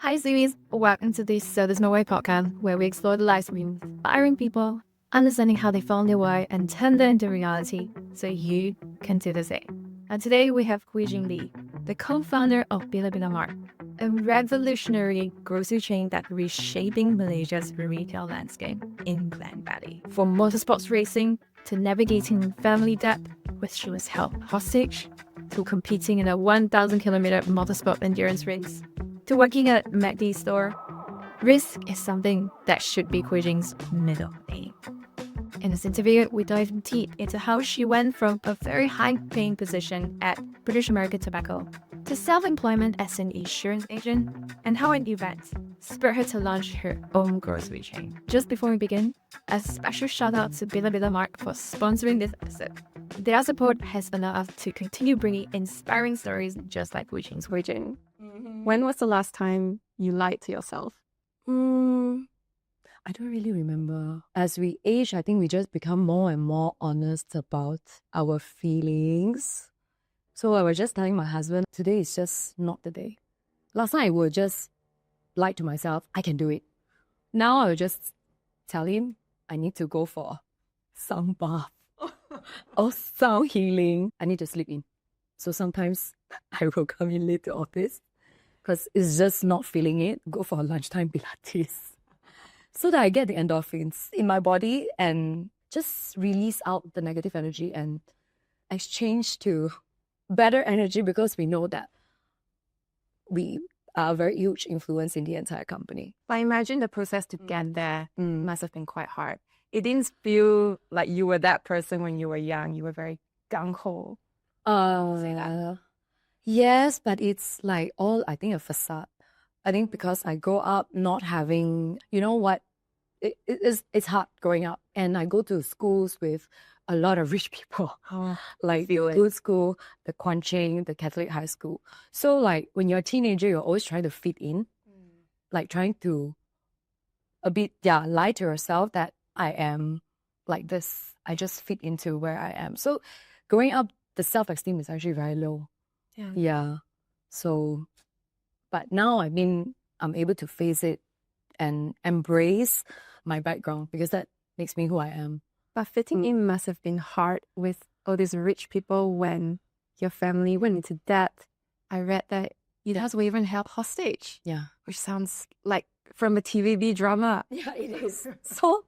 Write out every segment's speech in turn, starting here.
Hi, Zoomies. Welcome to this So There's No Way podcast, where we explore the lives of inspiring people, understanding how they found their way and turned it into reality so you can do the same. And today we have Hui Jing Lee, the co-founder of Bila-Bila Mart, a revolutionary grocery chain that's reshaping Malaysia's retail landscape in Klang Valley. From motorsports racing to navigating family debt, which she was held hostage, to competing in a 1,000-kilometer motorsport endurance race, to working at McD store. Risk is something that should be Hui Jing's middle name. In this interview, we dive deep into how she went from a very high-paying position at British American Tobacco to self-employment as an insurance agent, and how an event spurred her to launch her own grocery chain. Just before we begin, a special shout-out to Bila-Bila Mart for sponsoring this episode. Their support has allowed us to continue bringing inspiring stories just like Hui Jing's. Hui Jing, when was the last time you lied to yourself? I don't really remember. As we age, I think we just become more and more honest about our feelings. So I was just telling my husband, today is just not the day. Last time I would just lie to myself, I can do it. Now I will just tell him I need to go for sound bath or sound healing. I need to sleep in. So sometimes I will come in late to office because it's just not feeling it. Go for a lunchtime Pilates so that I get the endorphins in my body and just release out the negative energy and exchange to better energy, because we know that we are a very huge influence in the entire company. I imagine the process to get there must have been quite hard. It didn't feel like you were that person when you were young. You were very gung-ho. Yes, but it's like all, I think, a facade. I think because I grow up not having, you know what, it's hard growing up. And I go to schools with a lot of rich people, like the good school, the Kuan Ching, the Catholic high school. So like when you're a teenager, you're always trying to fit in, like trying to lie to yourself that I am like this. I just fit into where I am. So growing up, the self-esteem is actually very low. Yeah. So, but now, I mean, I'm able to face it and embrace my background because that makes me who I am. But fitting in must have been hard with all these rich people when your family went into debt. I read that you guys were even held hostage. Yeah. Which sounds like from a TVB drama. Yeah, it is. So,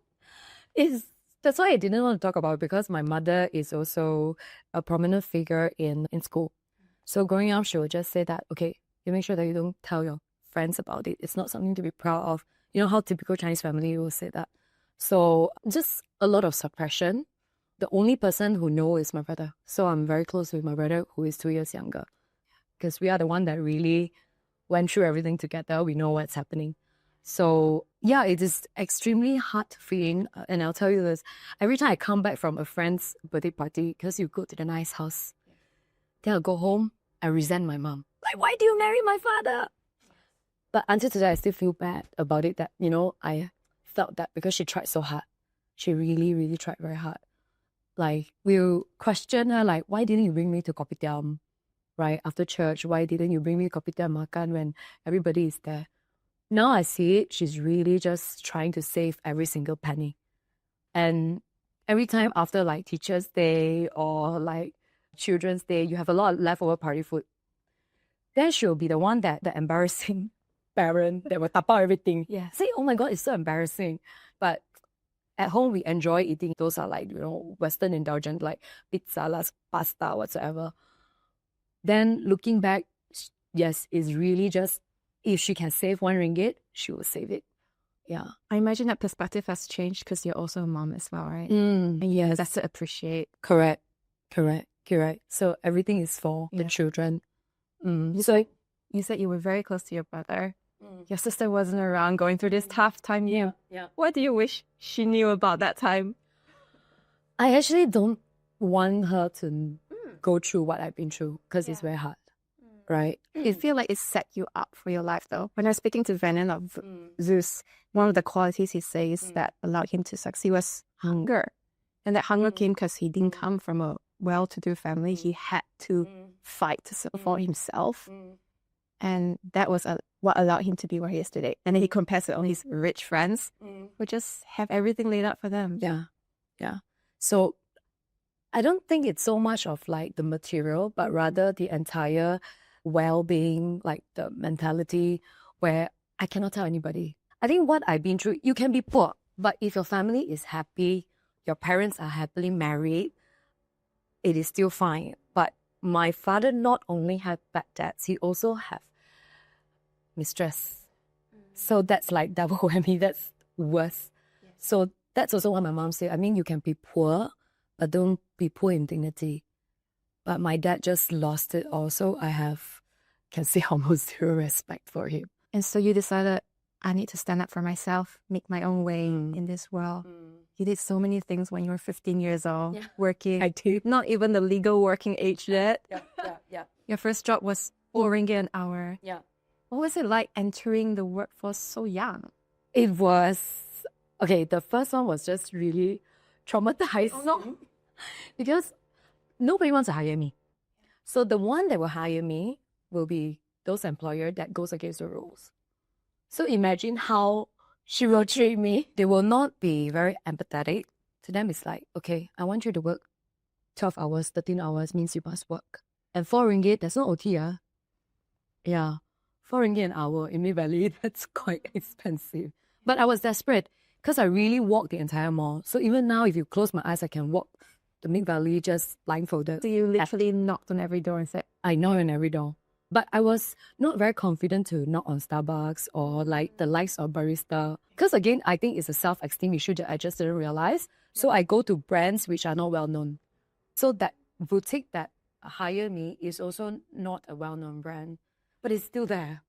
that's why I didn't want to talk about it, because my mother is also a prominent figure in school. So growing up, she would just say that, okay, you make sure that you don't tell your friends about it. It's not something to be proud of. You know how typical Chinese family will say that. So just a lot of suppression. The only person who knows is my brother. So I'm very close with my brother, who is 2 years younger, because we are the one that really went through everything together. We know what's happening. So yeah, it is extremely hard feeling. And I'll tell you this, every time I come back from a friend's birthday party, because you go to the nice house, then I'll go home and resent my mom. Like, why do you marry my father? But until today, I still feel bad about it, that, you know, I felt that because she tried so hard. She really, really tried very hard. Like, we'll question her, like, why didn't you bring me to Kopitiam, right? After church, why didn't you bring me to Kopitiam makan when everybody is there? Now I see it, she's really just trying to save every single penny. And every time after like Teacher's Day or like Children's Day, you have a lot of leftover party food. Then she'll be the one that the embarrassing parent that will tap out everything. Yeah. Say, oh my God, it's so embarrassing. But at home, we enjoy eating. Those are like, you know, Western indulgent, like pizza, pasta, whatsoever. Then looking back, yes, it's really just, if she can save RM1, she will save it. Yeah. I imagine that perspective has changed because you're also a mom as well, right? And yes. That's to appreciate. Correct. So everything is for the children. So you said you were very close to your brother. Your sister wasn't around going through this tough time. Yeah. What do you wish she knew about that time? I actually don't want her to go through what I've been through, because it's very hard, right? I feel like it set you up for your life, though. When I was speaking to Venon of Zeus, one of the qualities he says that allowed him to succeed was hunger. And that hunger came because he didn't come from a well-to-do family. He had to fight to support himself. And that was what allowed him to be where he is today. And then he compares to all his rich friends who just have everything laid out for them. Yeah. Yeah. So I don't think it's so much of like the material, but rather the entire well-being, like the mentality where I cannot tell anybody. I think what I've been through, you can be poor, but if your family is happy, your parents are happily married, it is still fine. But my father not only had bad debts, he also have mistress. So that's like double whammy. That's worse. Yes. So that's also what my mom said. I mean, you can be poor, but don't be poor in dignity. But my dad just lost it also. Can say almost zero respect for him. And so you decided, I need to stand up for myself, make my own way in this world. You did so many things when you were 15 years old, working. I did. Not even the legal working age yet. Yeah. Your first job was 4 ringgit an hour. Yeah. What was it like entering the workforce so young? It was, okay, the first one was just really traumatized. Oh, no. Because nobody wants to hire me. So the one that will hire me will be those employer that goes against the rules. So imagine how she will treat me. They will not be very empathetic. To them, it's like, okay, I want you to work 12 hours, 13 hours means you must work. And 4 ringgit, that's not OT, Yeah, 4 ringgit an hour in Mid Valley, that's quite expensive. But I was desperate because I really walked the entire mall. So even now, if you close my eyes, I can walk the Mid Valley just blindfolded. So you literally knocked on every door and said, I know on every door. But I was not very confident to knock on Starbucks or like the likes of barista. Because again, I think it's a self-esteem issue that I just didn't realize. So I go to brands which are not well known. So that boutique that hire me is also not a well-known brand, but it's still there.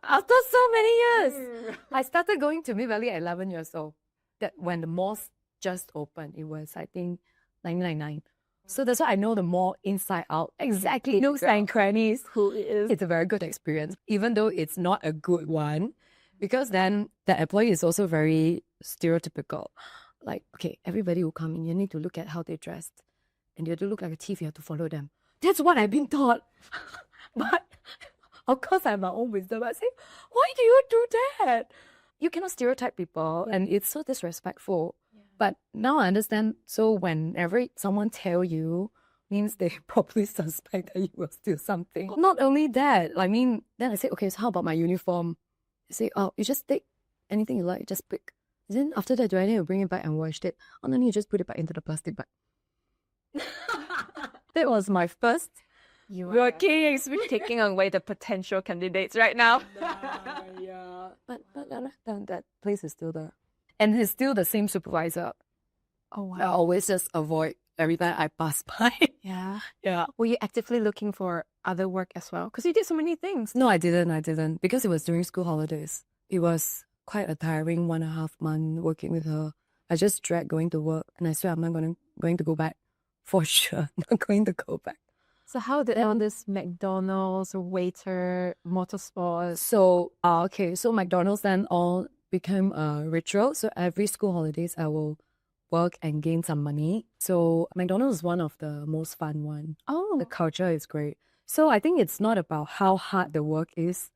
After so many years, I started going to Mid Valley at 11 years old. That when the malls just opened, it was, I think, 1999. So that's why I know the mall inside out. Exactly. Nooks and crannies. who is? It's a very good experience, even though it's not a good one, because then the employee is also very stereotypical. Like, okay, everybody will come in, you need to look at how they dressed, and you have to look like a thief, you have to follow them. That's what I've been taught. But of course, I have my own wisdom. I say, why do you do that? You cannot stereotype people, and it's so disrespectful. But now I understand. So whenever someone tell you, means they probably suspect that you will steal something. Not only that, I mean, then I say, okay, so how about my uniform? They say, oh, you just take anything you like, just pick. Then after that, do I need to bring it back and wash it? Oh, no, you just put it back into the plastic bag. That was my first working experience. Taking away the potential candidates right now. Yeah. But that place is still there. And it's still the same supervisor. Oh, wow. I always just avoid every time I pass by. Yeah. Yeah. Were you actively looking for other work as well? Because you did so many things. No, I didn't. Because it was during school holidays. It was quite a tiring 1.5 months working with her. I just dread going to work. And I swear I'm not going to go back. For sure. Not going to go back. So how did all this McDonald's, waiter, motorsports? So, okay. So McDonald's then all became a ritual. So every school holidays, I will work and gain some money. So McDonald's is one of the most fun one. Oh. The culture is great. So I think it's not about how hard the work is,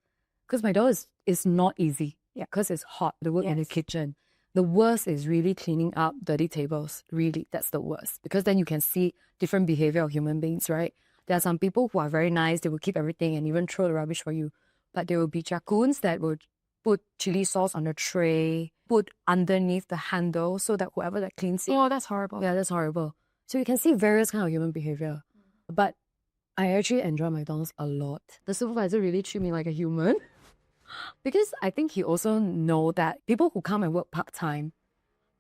because McDonald's is not easy. Yeah, because it's hot, the work in the kitchen. The worst is really cleaning up dirty tables. Really, that's the worst. Because then you can see different behavior of human beings, right? There are some people who are very nice. They will keep everything and even throw the rubbish for you. But there will be jacoons that would put chili sauce on the tray, put underneath the handle so that whoever that cleans it. Oh, that's horrible. Yeah, that's horrible. So you can see various kind of human behavior. But I actually enjoy McDonald's a lot. The supervisor really treat me like a human. Because I think he also know that people who come and work part-time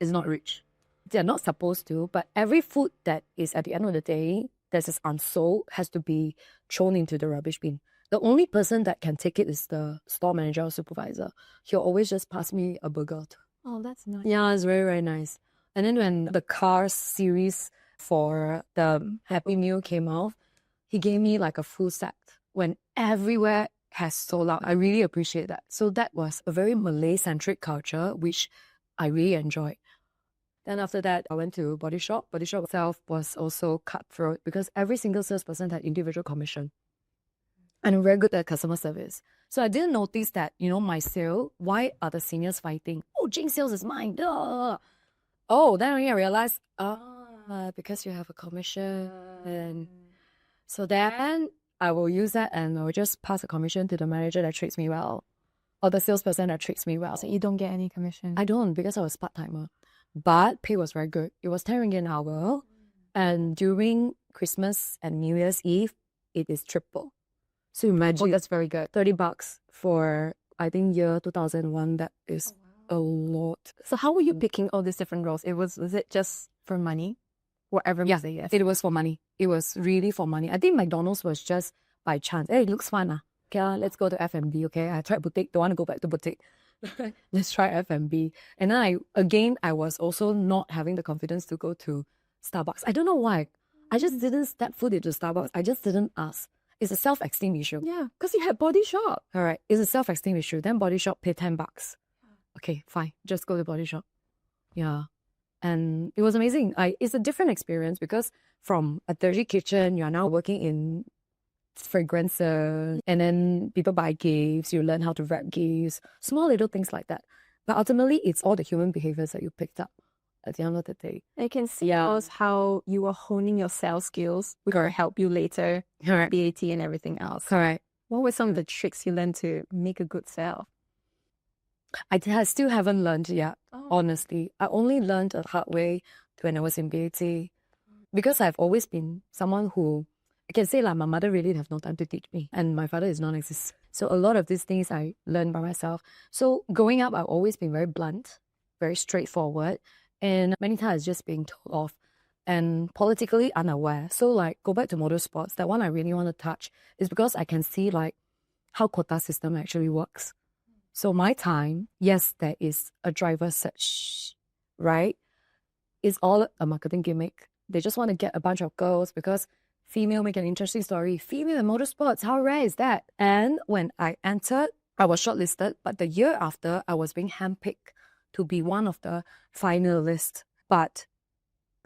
is not rich. They're not supposed to, but every food that is at the end of the day that is unsold has to be thrown into the rubbish bin. The only person that can take it is the store manager or supervisor. He'll always just pass me a burger. Oh, that's nice. Yeah, it's very, very nice. And then when the Cars series for the Happy Meal came out, he gave me like a full set when everywhere has sold out. I really appreciate that. So that was a very Malay-centric culture, which I really enjoyed. Then after that, I went to Body Shop. Body Shop itself was also cutthroat because every single salesperson had individual commission. and I'm very good at customer service. So I didn't notice that, my sale, why are the seniors fighting? Oh, Jing sales is mine. Duh. Oh, then I realized, because you have a commission. And so then I will use that and I will just pass a commission to the manager that treats me well, or the salesperson that treats me well. So you don't get any commission? I don't, because I was part-timer. But pay was very good. It was 10 ringgit an hour. And during Christmas and New Year's Eve, it is triple. So imagine, that's very good. $30 for, I think, year 2001. That is a lot. So how were you picking all these different roles? Was it just for money? Whatever Yeah, say yes. it was for money. It was really for money. I think McDonald's was just by chance. Hey, it looks fun. Okay, let's go to F&B. Okay, I tried boutique. Don't want to go back to boutique. Let's try F&B. And then I was also not having the confidence to go to Starbucks. I don't know why. I just didn't step foot into Starbucks. I just didn't ask. It's a self-esteem issue. Yeah, because you had Body Shop. All right, it's a self-esteem issue. Then Body Shop pay $10. Okay, fine. Just go to Body Shop. Yeah. And it was amazing. It's a different experience because from a dirty kitchen, you're now working in fragrances, and then people buy gifts, you learn how to wrap gifts, small little things like that. But ultimately, it's all the human behaviors that you picked up at the end of the day. I can see how you were honing your sales skills, which will help you later, Correct. BAT and everything else. Correct. What were some of the tricks you learned to make a good sale? I still haven't learned yet, honestly. I only learned the hard way when I was in BAT, because I've always been someone who, I can say like my mother really have no time to teach me, and my father is non-existent. So a lot of these things I learned by myself. So growing up, I've always been very blunt, very straightforward, and many times just being told off and politically unaware. So like go back to motorsports, that one I really want to touch is because I can see like how quota system actually works. So my time, yes, there is a driver search, right? It's all a marketing gimmick. They just want to get a bunch of girls because female make an interesting story. Female in motorsports, how rare is that? And when I entered, I was shortlisted, but the year after, I was being handpicked to be one of the finalists. But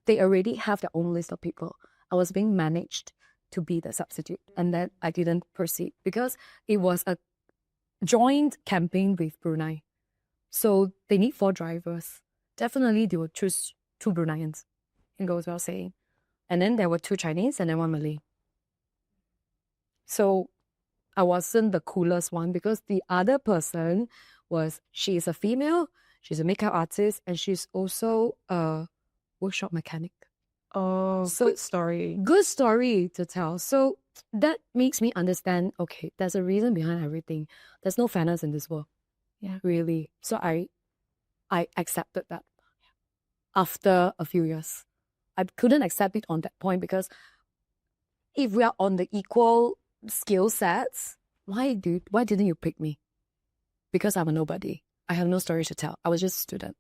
they already have their own list of people. I was being managed to be the substitute, and then I didn't proceed because it was a joint campaign with Brunei. So they need 4 drivers. Definitely they will choose 2 Bruneians. It goes without saying. And then there were 2 Chinese and then 1 Malay. So I wasn't the coolest one because the other person she is a female, she's a makeup artist, and she's also a workshop mechanic. Oh, So- good story. Good story to tell. So that makes me understand, okay, there's a reason behind everything. There's no fairness in this world. Yeah. Really. So I accepted that after a few years. I couldn't accept it on that point because if we are on the equal skill sets, why didn't you pick me? Because I'm a nobody. I have no story to tell. I was just a student.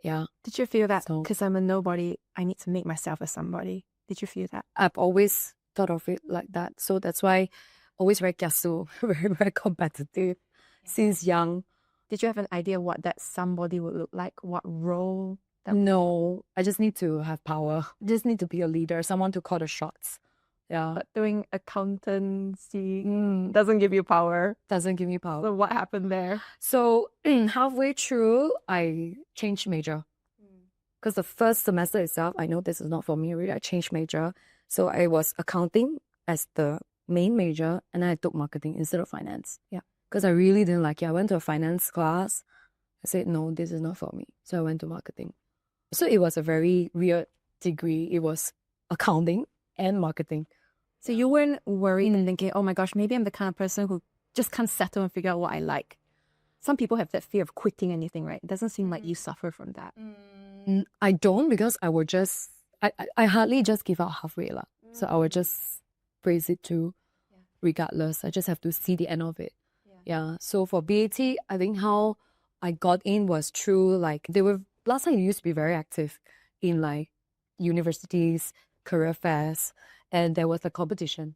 Yeah. Did you feel that So- because I'm a nobody, I need to make myself a somebody? Did you feel that? I've always thought of it like that. So that's why always very kiasu, very, very competitive since young. Did you have an idea what that somebody would look like? What role? No, I just need to have power. Just need to be a leader, someone to call the shots. Yeah. But doing accountancy Mm, doesn't give you power. doesn't give me power. So what happened there? So halfway through, I changed major. Because the first semester itself, I know this is not for me already. I changed major. So I was accounting as the main major, and then I took marketing instead of finance. Yeah. Because I really didn't like it. I went to a finance class. I said, no, this is not for me. So I went to marketing. So it was a very weird degree. It was accounting and marketing. So you weren't worried and thinking, oh my gosh, maybe I'm the kind of person who just can't settle and figure out what I like. Some people have that fear of quitting anything, right? It doesn't seem like you suffer from that. I don't, because I would just, I hardly just give out halfway. So I would just praise it too, regardless. I just have to see the end of it. Yeah. So for BAT, I think how I got in was through last time I used to be very active in like universities, career fairs, and there was a competition.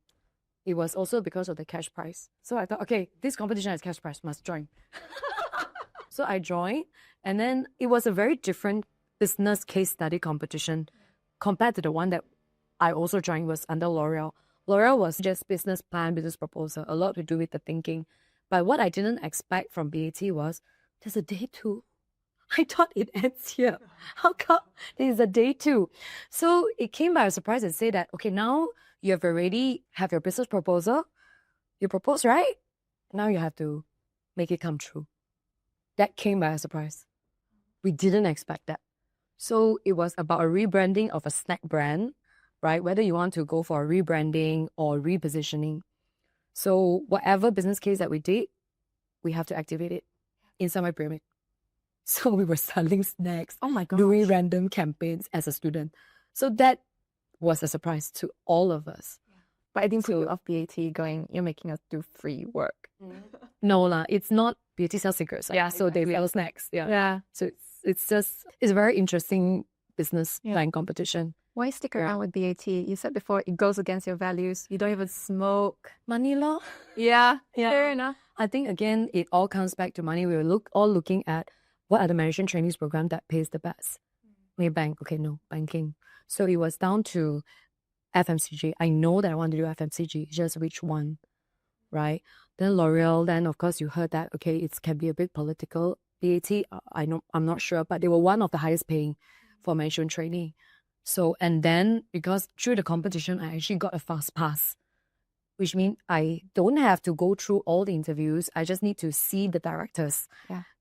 It was also because of the cash prize. So I thought, okay, this competition has cash prize, must join. So I joined, and then it was a very different business case study competition compared to the one that I also joined was under L'Oreal. L'Oreal was just business plan, business proposal, a lot to do with the thinking. But what I didn't expect from BAT was there's a day two. I thought it ends here. How come there's a day two? So it came by a surprise and say that, okay, now you have already have your business proposal. You propose, right? Now you have to make it come true. That came by a surprise. We didn't expect that. So it was about a rebranding of a snack brand, right? Whether you want to go for a rebranding or repositioning. So whatever business case that we did, we have to activate it inside my pyramid. So we were selling snacks, Oh my God. doing random campaigns as a student. So that was a surprise to all of us. But I think people of BAT going, you're making us do free work. No lah, it's not BAT sell cigarettes. Yeah, so they exactly. sell snacks. Yeah. Yeah. So it's a very interesting business Yeah. line competition. Why stick around with BAT? You said before it goes against your values. You don't even smoke. Money law. Yeah. Yeah. Fair enough. I think again, it all comes back to money. We were all looking at what are the management trainees program that pays the best. Maybe bank. Okay, no, banking. So it was down to FMCG. I know that I want to do FMCG, just which one, right? Then L'Oreal, then of course you heard that, okay, it can be a bit political. BAT, I'm not sure, but they were one of the highest paying for management trainee. So, and then because through the competition, I actually got a fast pass, which means I don't have to go through all the interviews. I just need to see the directors.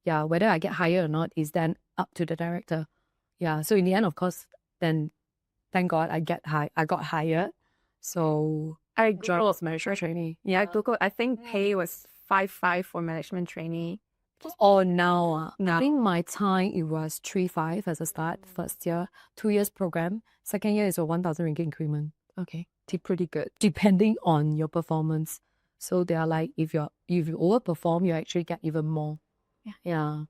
Yeah, whether I get hired or not is then up to the director. Yeah, so in the end, of course, then thank God I got hired. So I job Googled. was management trainee. Yeah, I Googled. I think pay was 5.5 for management trainee. Oh, now Now. I think my time it was 3.5 as a start, first year, 2 years program. Second year is a 1,000 ringgit increment. Okay, pretty good. Depending on your performance. So they are like, if you overperform, you actually get even more. Yeah.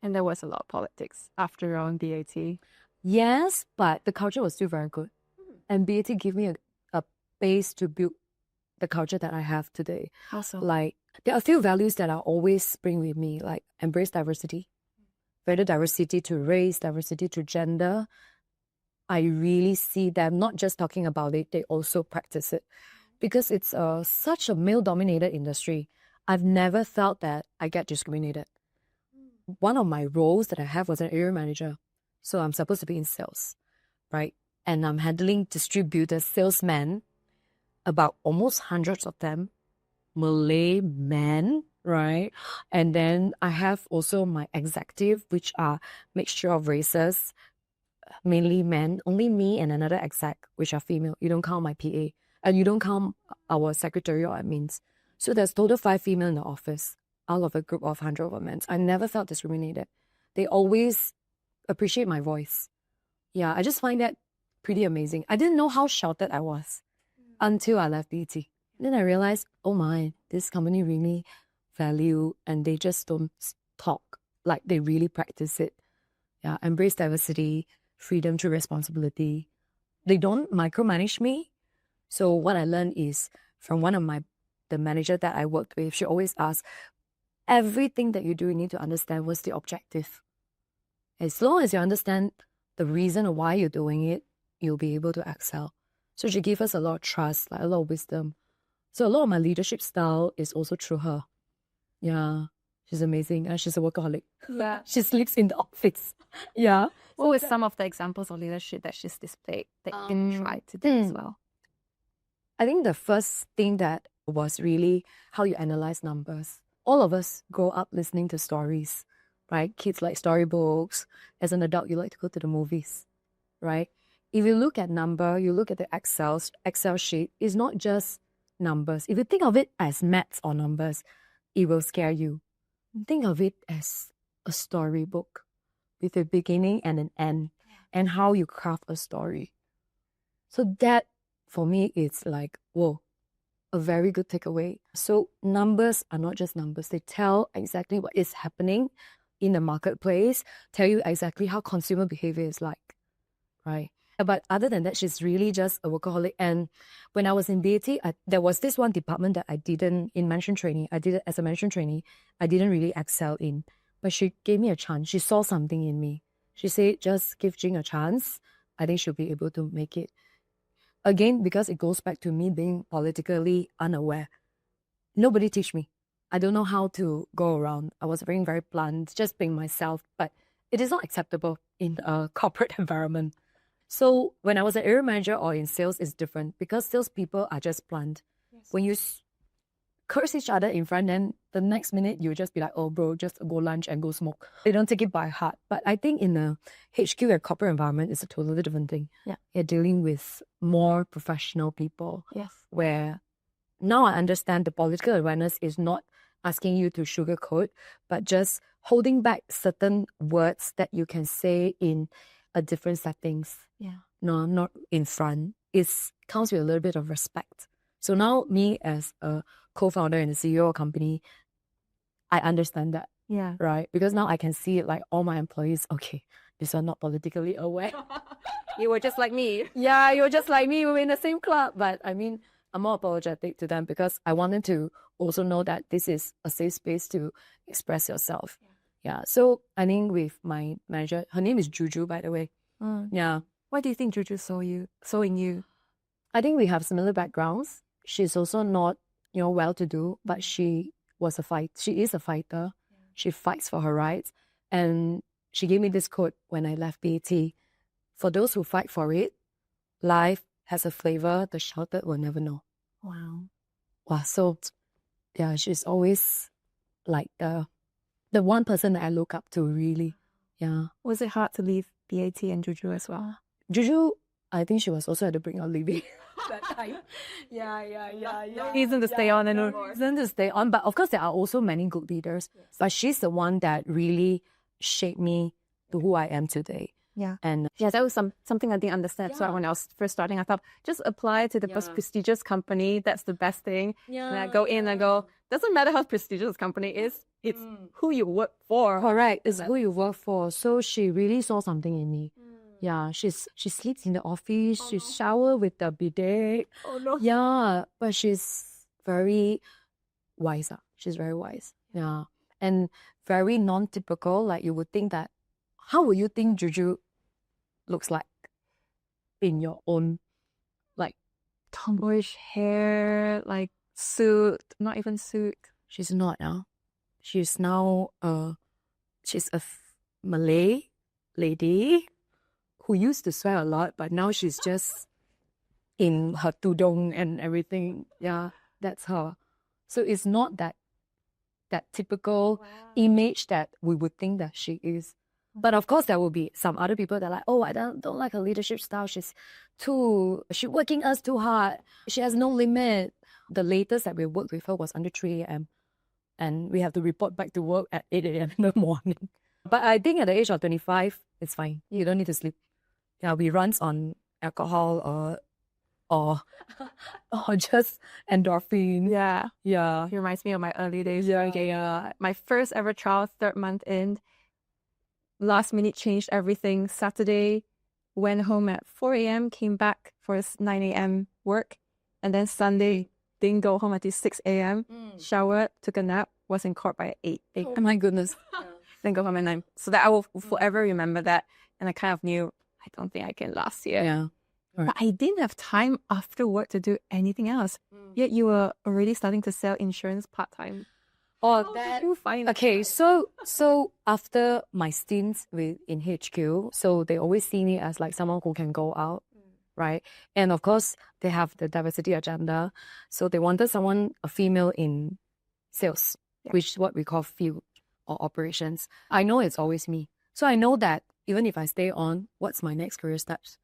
And there was a lot of politics after all in BAT. Yes, but the culture was still very good. And BAT gave me a base to build the culture that I have today. Also, Like, there are a few values that are always spring with me, like embrace diversity, whether diversity to race, diversity to gender. I really see them not just talking about it, they also practice it. Because it's such a male-dominated industry. I've never felt that I get discriminated. One of my roles that I have was an area manager. So I'm supposed to be in sales, right? And I'm handling distributors, salesmen, about almost hundreds of them, Malay men, right? And then I have also my executive, which are mixture of races, mainly men, only me and another exec, which are female. You don't count my PA. And you don't count our secretary or admins. So there's total 5 female in the office out of a group of 100 of men. I never felt discriminated. They always appreciate my voice. Yeah, I just find that pretty amazing. I didn't know how shouted I was until I left BT. Then I realized, oh my, this company really value and they just don't talk. Like they really practice it. Yeah, embrace diversity, freedom to responsibility. They don't micromanage me. So what I learned is from one of the manager that I worked with, she always asks, everything that you do, you need to understand what's the objective. As long as you understand the reason why you're doing it, you'll be able to excel. So she gave us a lot of trust, like a lot of wisdom. So a lot of my leadership style is also through her. Yeah, she's amazing. And she's a workaholic. Yeah. She sleeps in the office. Yeah. What were some of the examples of leadership that she's displayed that you can try to do as well? I think the first thing that was really how you analyze numbers. All of us grow up listening to stories, right? Kids like storybooks. As an adult, you like to go to the movies, right? If you look at number, you look at the Excel sheet, it's not just numbers. If you think of it as maths or numbers, it will scare you. Think of it as a storybook with a beginning and an end and how you craft a story. So that, for me, it's like, whoa, a very good takeaway. So numbers are not just numbers. They tell exactly what is happening in the marketplace, tell you exactly how consumer behavior is like, right? But other than that, she's really just a workaholic. And when I was in BAT, there was this one department that I didn't, in management training, I did it as a management trainee, I didn't really excel in. But she gave me a chance. She saw something in me. She said, just give Jing a chance. I think she'll be able to make it. again, because it goes back to me being politically unaware. Nobody teach me. I don't know how to go around. I was being very blunt, just being myself, but it is not acceptable in a corporate environment. So when I was an area manager or in sales, it's different because salespeople are just blunt. When you curse each other in front, then the next minute you just be like, oh bro, just go lunch and go smoke. They don't take it by heart. But I think in a HQ or corporate environment, it's a totally different thing. Yeah. You're dealing with more professional people. Yes. Where now I understand the political awareness is not asking you to sugarcoat, but just holding back certain words that you can say in a different settings. Yeah. No, not in front. It comes with a little bit of respect. So now me as a co-founder and a CEO of a company, I understand that, Yeah. right? Because now I can see it like all my employees, okay, these are not politically aware. You were just like me. Yeah, you're just like me. We were in the same club. But I mean, I'm more apologetic to them because I wanted to also know that this is a safe space to express yourself. Yeah. So I think with my manager, her name is Juju, by the way. Yeah. Why do you think Juju saw in you? I think we have similar backgrounds. She's also not, well-to-do, but she is a fighter. She fights for her rights. And she gave me this quote when I left BAT. For those who fight for it, life has a flavor the sheltered will never know. Wow. Wow. So, yeah, she's always like the one person that I look up to, really. Yeah. Was it hard to leave BAT and Juju as well? Juju, I think she was also at the brink of leaving that time. Yeah. Reason to stay on and Reason to stay on. But of course, there are also many good leaders. Yes. But she's the one that really shaped me to who I am today. Yeah. And that was something I didn't understand. So when I was first starting, I thought, just apply to the most prestigious company. That's the best thing. And I go in and go, doesn't matter how prestigious the company is. It's who you work for. Correct. It's who you work for. So she really saw something in me. Yeah, she sleeps in the office. She shower with the bidet. Oh no. Yeah, but she's very wise. She's very wise. Yeah, and very non-typical. Like you would think that. How would you think Juju looks like in your own, like tomboyish hair, like suit? Not even suit. She's not now. She's now she's a Malay lady who used to swear a lot, but now she's just in her tudung and everything. Yeah, that's her. So it's not that typical image that we would think that she is. But of course, there will be some other people that are like, oh, I don't like her leadership style. She's working us too hard. She has no limit. The latest that we worked with her was under 3 a.m. And we have to report back to work at 8 a.m. in the morning. But I think at the age of 25, it's fine. You don't need to sleep. Yeah, we runs on alcohol or just endorphin. Yeah. Yeah. It reminds me of my early days. Yeah. My first ever trial, 3rd month in. Last minute changed everything. Saturday, went home at 4 a.m., came back for his 9 a.m. work. And then Sunday, didn't go home until 6 a.m., showered, took a nap, was in court by 8. Oh my goodness. Then go home at 9. So that I will forever remember that. And I kind of knew, I don't think I can last here. Yeah. Right. But I didn't have time after work to do anything else. Yet you were already starting to sell insurance part-time. Oh, Did you find okay, so after my stints in HQ, so they always see me as like someone who can go out, right? And of course, they have the diversity agenda. So they wanted a female in sales, which is what we call field or operations. I know it's always me. So I know that even if I stay on, what's my next career steps,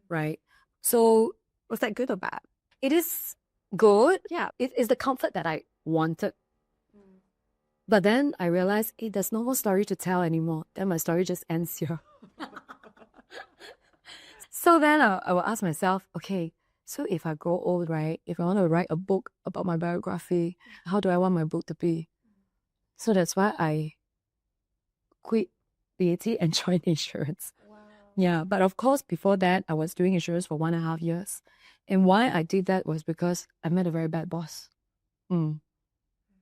right? So was that good or bad? It is good. Yeah. It is the comfort that I wanted. But then I realized, hey, there's no more story to tell anymore. Then my story just ends here. So then I will ask myself, okay, so if I grow old, right, if I want to write a book about my biography, how do I want my book to be? So that's why I quit BAT and joined insurance. Wow. Yeah, but of course, before that, I was doing insurance for 1.5 years. And why I did that was because I met a very bad boss.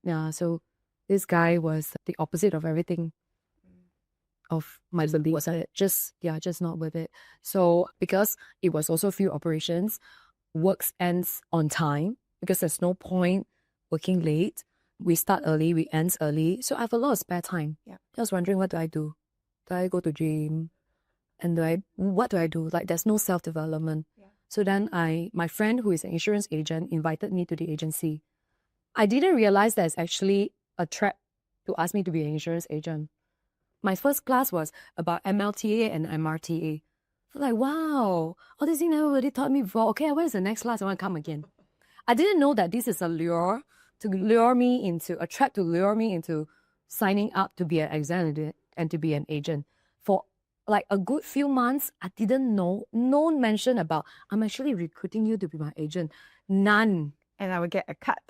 Yeah, so this guy was the opposite of everything of my belief. Was just not with it. So because it was also field operations, works ends on time because there's no point working late. We start early, we end early. So I have a lot of spare time. Yeah. I was wondering, what do I do? Do I go to gym? And what do I do? Like, there's no self-development. Yeah. So then my friend who is an insurance agent invited me to the agency. I didn't realize there's actually a trap to ask me to be an insurance agent. My first class was about MLTA and MRTA. So like, wow, all these things nobody taught me before. Okay, where's the next class? I want to come again. I didn't know that this is a trap to lure me into signing up to be an examiner and to be an agent. For like a good few months, I didn't know, no one mentioned about, I'm actually recruiting you to be my agent. None. And I would get a cut.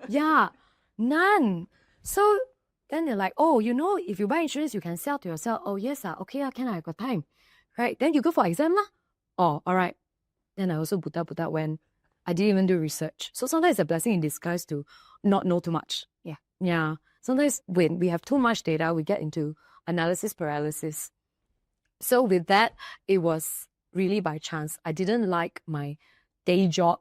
Yeah, none. So then they're like, oh, if you buy insurance, you can sell to yourself. Oh, yes, okay, can I got time? Right, then you go for exam lah. Oh, all right. Then I also buta when I didn't even do research. So sometimes it's a blessing in disguise to not know too much. Yeah. Yeah. Sometimes when we have too much data, we get into analysis paralysis. So with that, it was really by chance. I didn't like my day job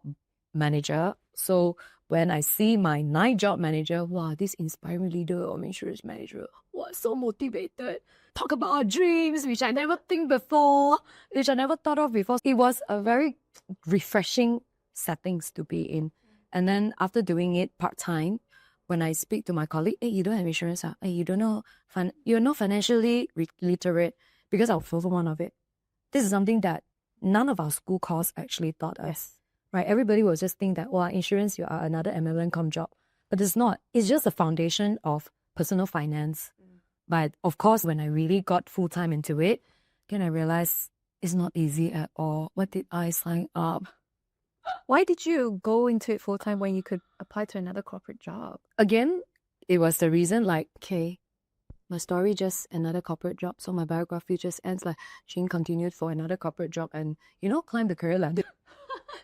manager. So when I see my night job manager, wow, this inspiring leader or insurance manager, wow, so motivated. Talk about our dreams, which I never think before, which I never thought of before. It was a very refreshing settings to be in. And then after doing it part-time, when I speak to my colleague, hey, you don't have insurance, hey, you don't know, you're not financially literate, because I'll fulfill one of it. This is something that none of our school course actually taught us. Yes. Right? Everybody will just think that, well, insurance, you are another MLM job. But it's not. It's just the foundation of personal finance. But of course, when I really got full-time into it, then I realized it's not easy at all. What did I sign up? Why did you go into it full-time when you could apply to another corporate job? Again, it was the reason, like, okay, my story just another corporate job. So my biography just ends like, Jing continued for another corporate job and, climb the career ladder.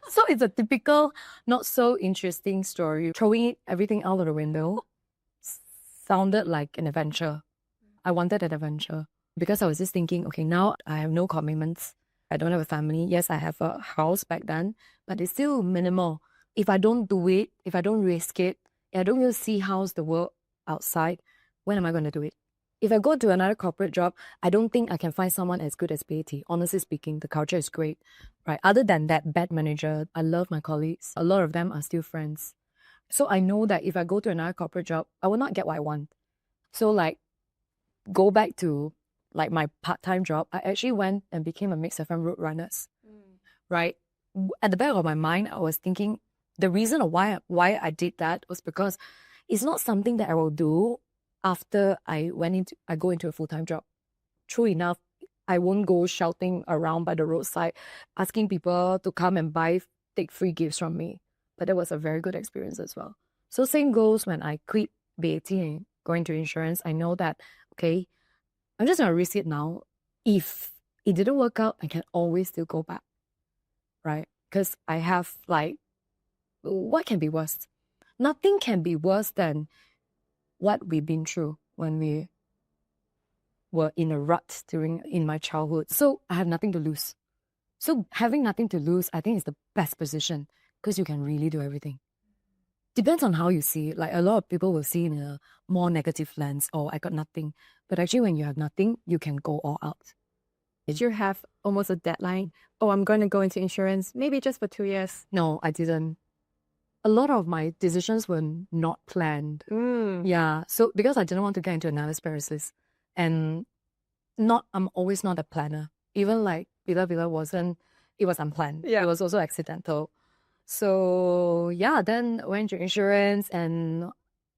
So it's a typical, not so interesting story. Throwing everything out of the window sounded like an adventure. I wanted an adventure because I was just thinking, okay, now I have no commitments. I don't have a family. Yes, I have a house back then, but it's still minimal. If I don't do it, if I don't risk it, I don't really see how's the world outside, when am I going to do it? If I go to another corporate job, I don't think I can find someone as good as BAT. Honestly speaking, the culture is great, right? Other than that bad manager, I love my colleagues. A lot of them are still friends. So I know that if I go to another corporate job, I will not get what I want. So like, go back to like my part-time job, I actually went and became a mixed FM road runners, right? At the back of my mind, I was thinking the reason of why I did that was because it's not something that I will do after I go into a full-time job. True enough, I won't go shouting around by the roadside, asking people to come and take free gifts from me. But that was a very good experience as well. So same goes when I quit BAT and going to insurance. I know that, okay, I'm just going to risk it now. If it didn't work out, I can always still go back, right? Because I have what can be worse? Nothing can be worse than what we've been through when we were in a rut in my childhood. So I have nothing to lose. So having nothing to lose, I think is the best position because you can really do everything. Depends on how you see it. Like a lot of people will see in a more negative lens, oh, I got nothing. But actually when you have nothing, you can go all out. Did you have almost a deadline? Oh, I'm going to go into insurance, maybe just for 2 years. No, I didn't. A lot of my decisions were not planned. Yeah. So because I didn't want to get into analysis paralysis and I'm always not a planner. Even like Bila-Bila it was unplanned. Yeah. It was also accidental. So yeah, then went to insurance and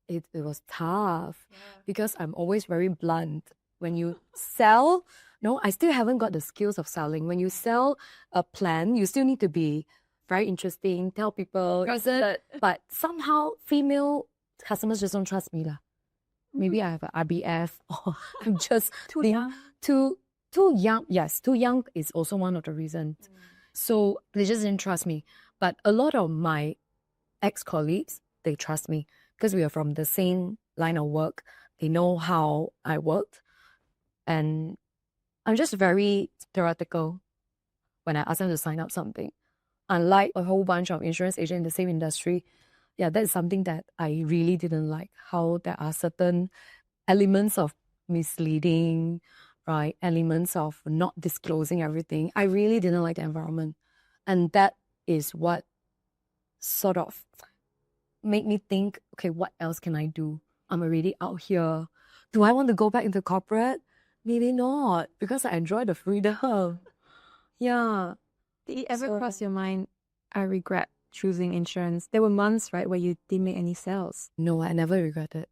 it was tough because I'm always very blunt. When you sell, no, I still haven't got the skills of selling. When you sell a plan, you still need to be very interesting, tell people, but somehow female customers just don't trust me. Maybe I have an RBF or I'm just Too young. Too young. Yes, too young is also one of the reasons. So they just didn't trust me. But a lot of my ex-colleagues, they trust me because we are from the same line of work. They know how I worked. And I'm just very theoretical when I ask them to sign up something. unlike a whole bunch of insurance agents in the same industry, yeah, that's something that I really didn't like. How there are certain elements of misleading, right? Elements of not disclosing everything. I really didn't like the environment. And that is what sort of made me think, okay, what else can I do? I'm already out here. Do I want to go back into corporate? Maybe not, because I enjoy the freedom. Yeah. Did it ever So- cross your mind, I regret choosing insurance? There were months, right, where you didn't make any sales. No, I never regret it.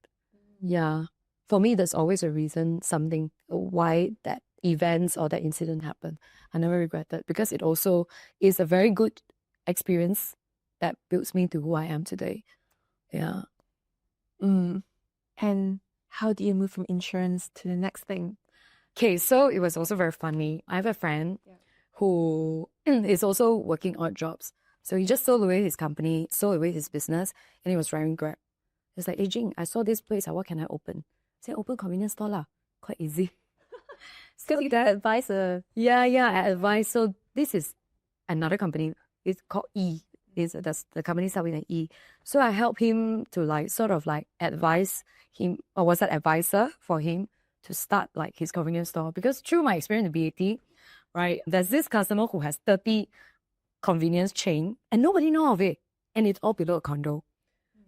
Yeah. For me, there's always a reason, something, why that events or that incident happened. I never regret it because it also is a very good experience that builds me to who I am today. Yeah. And how do you move from insurance to the next thing? Okay, so it was also very funny. I have a friend who is also working odd jobs. So he just sold away his company, sold away his business, and he was driving Grab. It's like, hey Jing, I saw this place. What can I open? I said, open convenience store lah. Quite easy. Still need that advice. Yeah, I advise. So this is another company. It's called E. The company starts with an E. So I help him to sort of advise him, or was that advisor for him to start his convenience store. Because through my experience in BAT, right, there's this customer who has 30 convenience chain and nobody know of it. And it's all below a condo.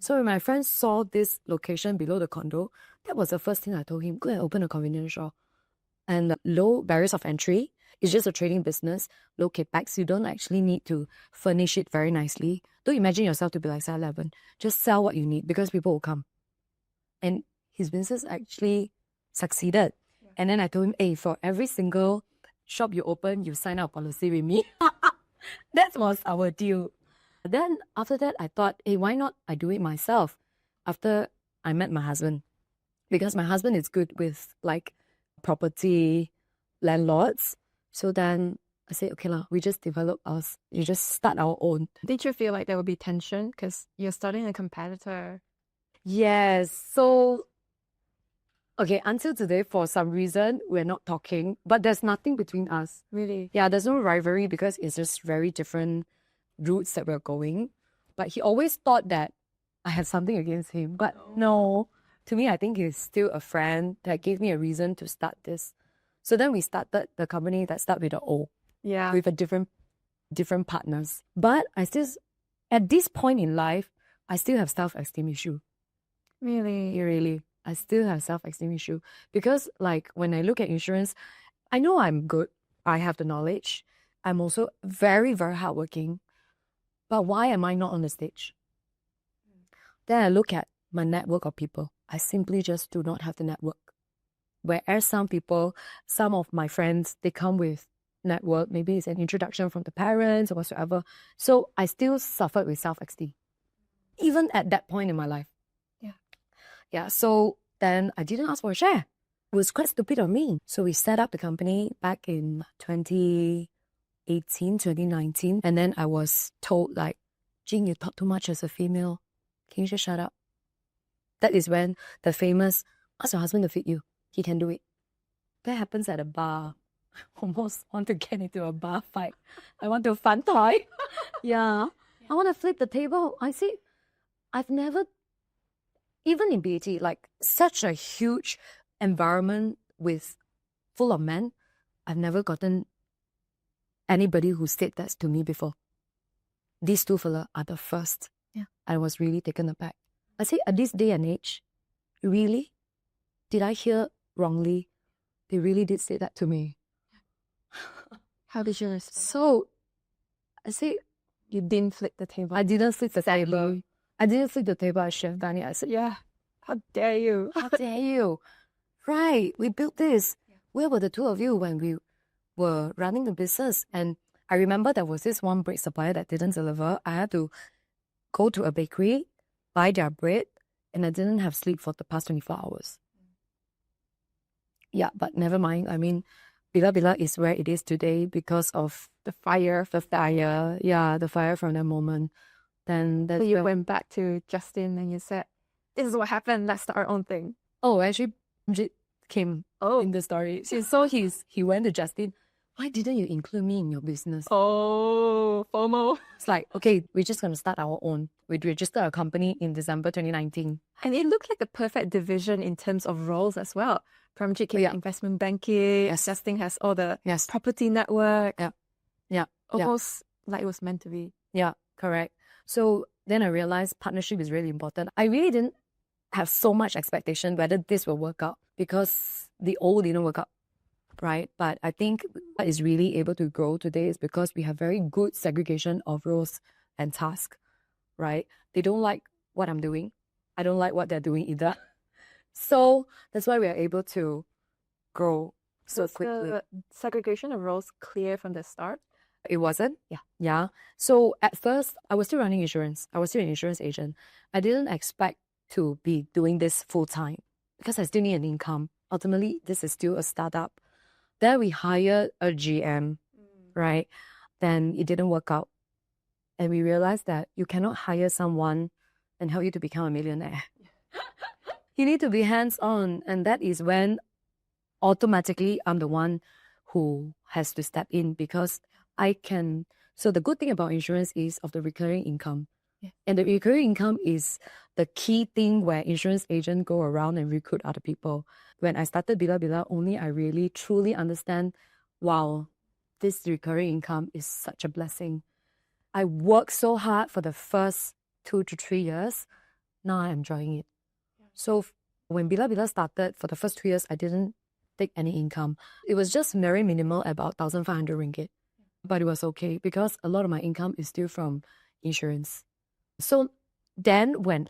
So when my friend saw this location below the condo, that was the first thing I told him, go and open a convenience store. And low barriers of entry. It's just a trading business, low capex. You don't actually need to furnish it very nicely. Don't imagine yourself to be like 7-Eleven. Just sell what you need because people will come. And his business actually succeeded. Yeah. And then I told him, hey, for every single shop you open, you sign up a policy with me. That was our deal. Then after that, I thought, hey, why not I do it myself? After I met my husband. Because my husband is good with property landlords. So then I said, okay lah, we just you just start our own. Did you feel like there would be tension because you're starting a competitor? Yes. So, okay, until today, for some reason, we're not talking, but there's nothing between us. Really? Yeah, there's no rivalry because it's just very different routes that we're going. But he always thought that I had something against him. But no, to me, I think he's still a friend that gave me a reason to start this. So then we started the company that started with an O. Yeah. With a different partners. But I still, at this point in life, I still have self-esteem issue. Really? Really. I still have self-esteem issue. Because when I look at insurance, I know I'm good. I have the knowledge. I'm also very, very hardworking. But why am I not on the stage? Then I look at my network of people. I simply just do not have the network. Whereas some people, some of my friends, they come with network. Maybe it's an introduction from the parents or whatsoever. So I still suffered with self-esteem. Even at that point in my life. Yeah, so then I didn't ask for a share. It was quite stupid of me. So we set up the company back in 2018, 2019. And then I was told Jing, you talk too much as a female. Can you just shut up? That is when the famous, ask your husband to feed you. He can do it. That happens at a bar. I almost want to get into a bar fight. I want to fun toy. Yeah. I want to flip the table. I see, I've never, even in BAT, such a huge environment full of men, I've never gotten anybody who said that to me before. These two fella are the first. Yeah. I was really taken aback. I say, at this day and age, really? Did I hear wrongly? They really did say that to me. How did you respond? So, I say, You didn't flip the table. I didn't flip the table. I didn't flip the table. I should have done it. I said, Yeah. How dare you? how dare you? Right, we built this. Where were the two of you when we were running the business? And I remember there was this one bread supplier that didn't deliver. I had to go to a bakery, buy their bread, and I didn't have sleep for the past 24 hours. Yeah, but never mind. I mean, Bila-Bila is where it is today because of The fire. the fire. Yeah, the fire from that moment. Then So that's you when- went back to Justin and you said, this is what happened. Let's start our own thing. Oh, actually, Jit came Oh. in the story. So he went to Justin. why didn't you include me in your business? Oh, FOMO. It's like, okay, we're just going to start our own. We registered a company in December 2019. And it looked like a perfect division in terms of roles as well. From GK Yeah. investment banking, Yes. Justin has all the Yes. property network. Yeah. Yeah. Almost like it was meant to be. Yeah, correct. So then I realized partnership is really important. I really didn't have so much expectation whether this will work out because the old didn't work out, right? But I think what is really able to grow today is because we have very good segregation of roles and tasks, right? They don't like what I'm doing. I don't like what they're doing either. So that's why we are able to grow so Was quickly. the segregation of roles clear from the start? It wasn't? Yeah. So at first, I was still running insurance. I was still an insurance agent. I didn't expect to be doing this full time because I still need an income. Ultimately, this is still a startup. Then we hired a GM, right? Then it didn't work out. And we realized that you cannot hire someone and help you to become a millionaire. You need to be hands-on. And that is when automatically I'm the one who has to step in because I can. So the good thing about insurance is of the recurring income. Yeah. And the recurring income is the key thing where insurance agents go around and recruit other people. When I started Bila-Bila, only I really truly understand, wow, this recurring income is such a blessing. I worked so hard for the first 2 to 3 years. Now I'm enjoying it. So when Bila-Bila started, for the first 2 years, I didn't take any income. It was just very minimal, about 1,500 ringgit. But it was okay because a lot of my income is still from insurance. So then when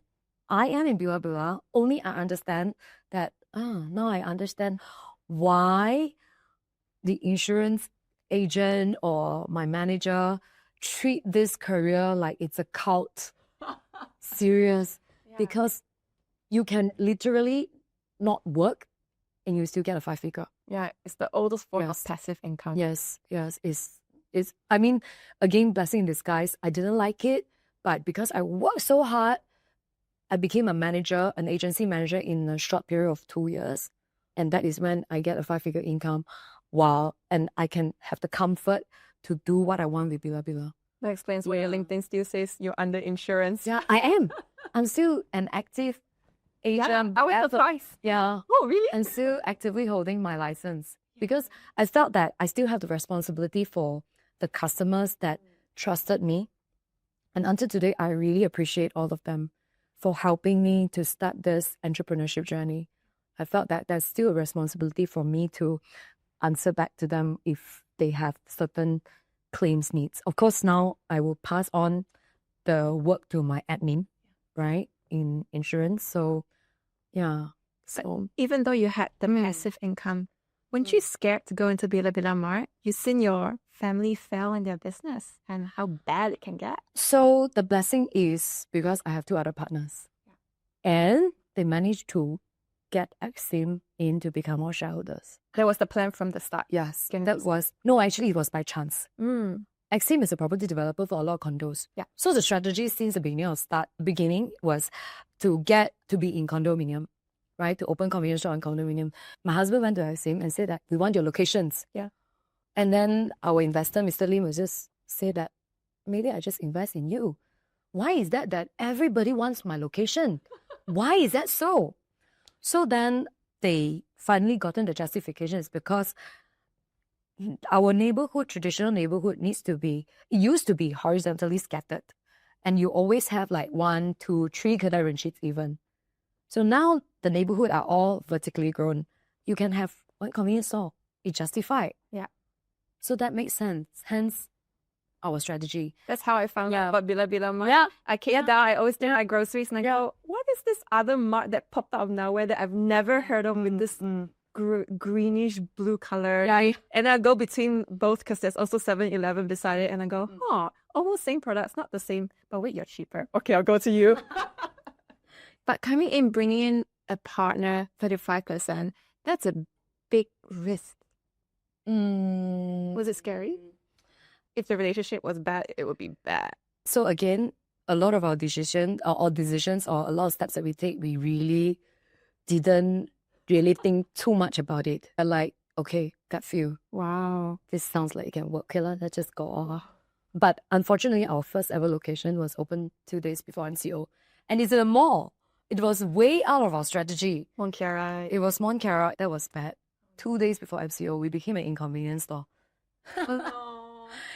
I am in Bila-Bila, only I understand that, now I understand why the insurance agent or my manager treat this career like it's a cult. Serious. Yeah. Because you can literally not work and you still get a 5-figure. Yeah, it's the oldest form Yes. of passive income. Yes. It's I mean, again, blessing in disguise. I didn't like it, but because I worked so hard, I became a manager, an agency manager in a short period of 2 years. And that is when I get a 5-figure income. Wow. And I can have the comfort to do what I want with Bila-Bila. That explains why your LinkedIn still says you're under insurance. Yeah, I am. I'm still an active agent. I was surprised. Yeah. Oh, really? And still actively holding my license because I felt that I still have the responsibility for the customers that trusted me. And until today, I really appreciate all of them for helping me to start this entrepreneurship journey. I felt that there's still a responsibility for me to answer back to them if they have certain claims needs. Of course, now I will pass on the work to my admin, right, in insurance. So, yeah. So Even though you had the passive income, weren't you scared to go into Bila-Bila Mart? You seen your family fail in their business and how bad it can get. So the blessing is because I have 2 other partners. And they managed to get Exim in to become our shareholders. That was the plan from the start. Yes. Can That you- was, no, actually it was by chance. Mm. Exim is a property developer for a lot of condos. Yeah. So the strategy since the beginning was to be in condominium, right? To open convenience store in condominium. My husband went to Exim and said that we want your locations. Yeah. And then our investor, Mr. Lim, was just say that maybe I just invest in you. Why is that everybody wants my location? Why is that so? So then they finally gotten the justification is because our neighborhood, traditional neighborhood used to be horizontally scattered. And you always have like 1, 2, 3 kedai renshits even. So now the neighborhood are all vertically grown. You can have one convenience store. It's justified. Yeah. So that makes sense. Hence our strategy. That's how I found out about Bila-Bila Mart. Yeah. I came down, I always think at groceries and I go, what is this other mart that popped out of nowhere that I've never heard of with this greenish blue color? Yeah. And I go between both because there's also 7-Eleven beside it and I go, almost same products, not the same, but wait, you're cheaper. Okay, I'll go to you. But coming in, bringing in a partner, 35%, that's a big risk. Was it scary? If the relationship was bad, it would be bad. So again, a lot of our decisions or a lot of steps that we take, we really didn't really think too much about it. Like okay, gut feel. Wow. This sounds like it can work. Okay, let's just go off. But unfortunately, our first ever location was open 2 days before MCO. And it's in a mall. It was way out of our strategy. Monkera. It was Montclair. That was bad. 2 days before MCO, we became an inconvenience store.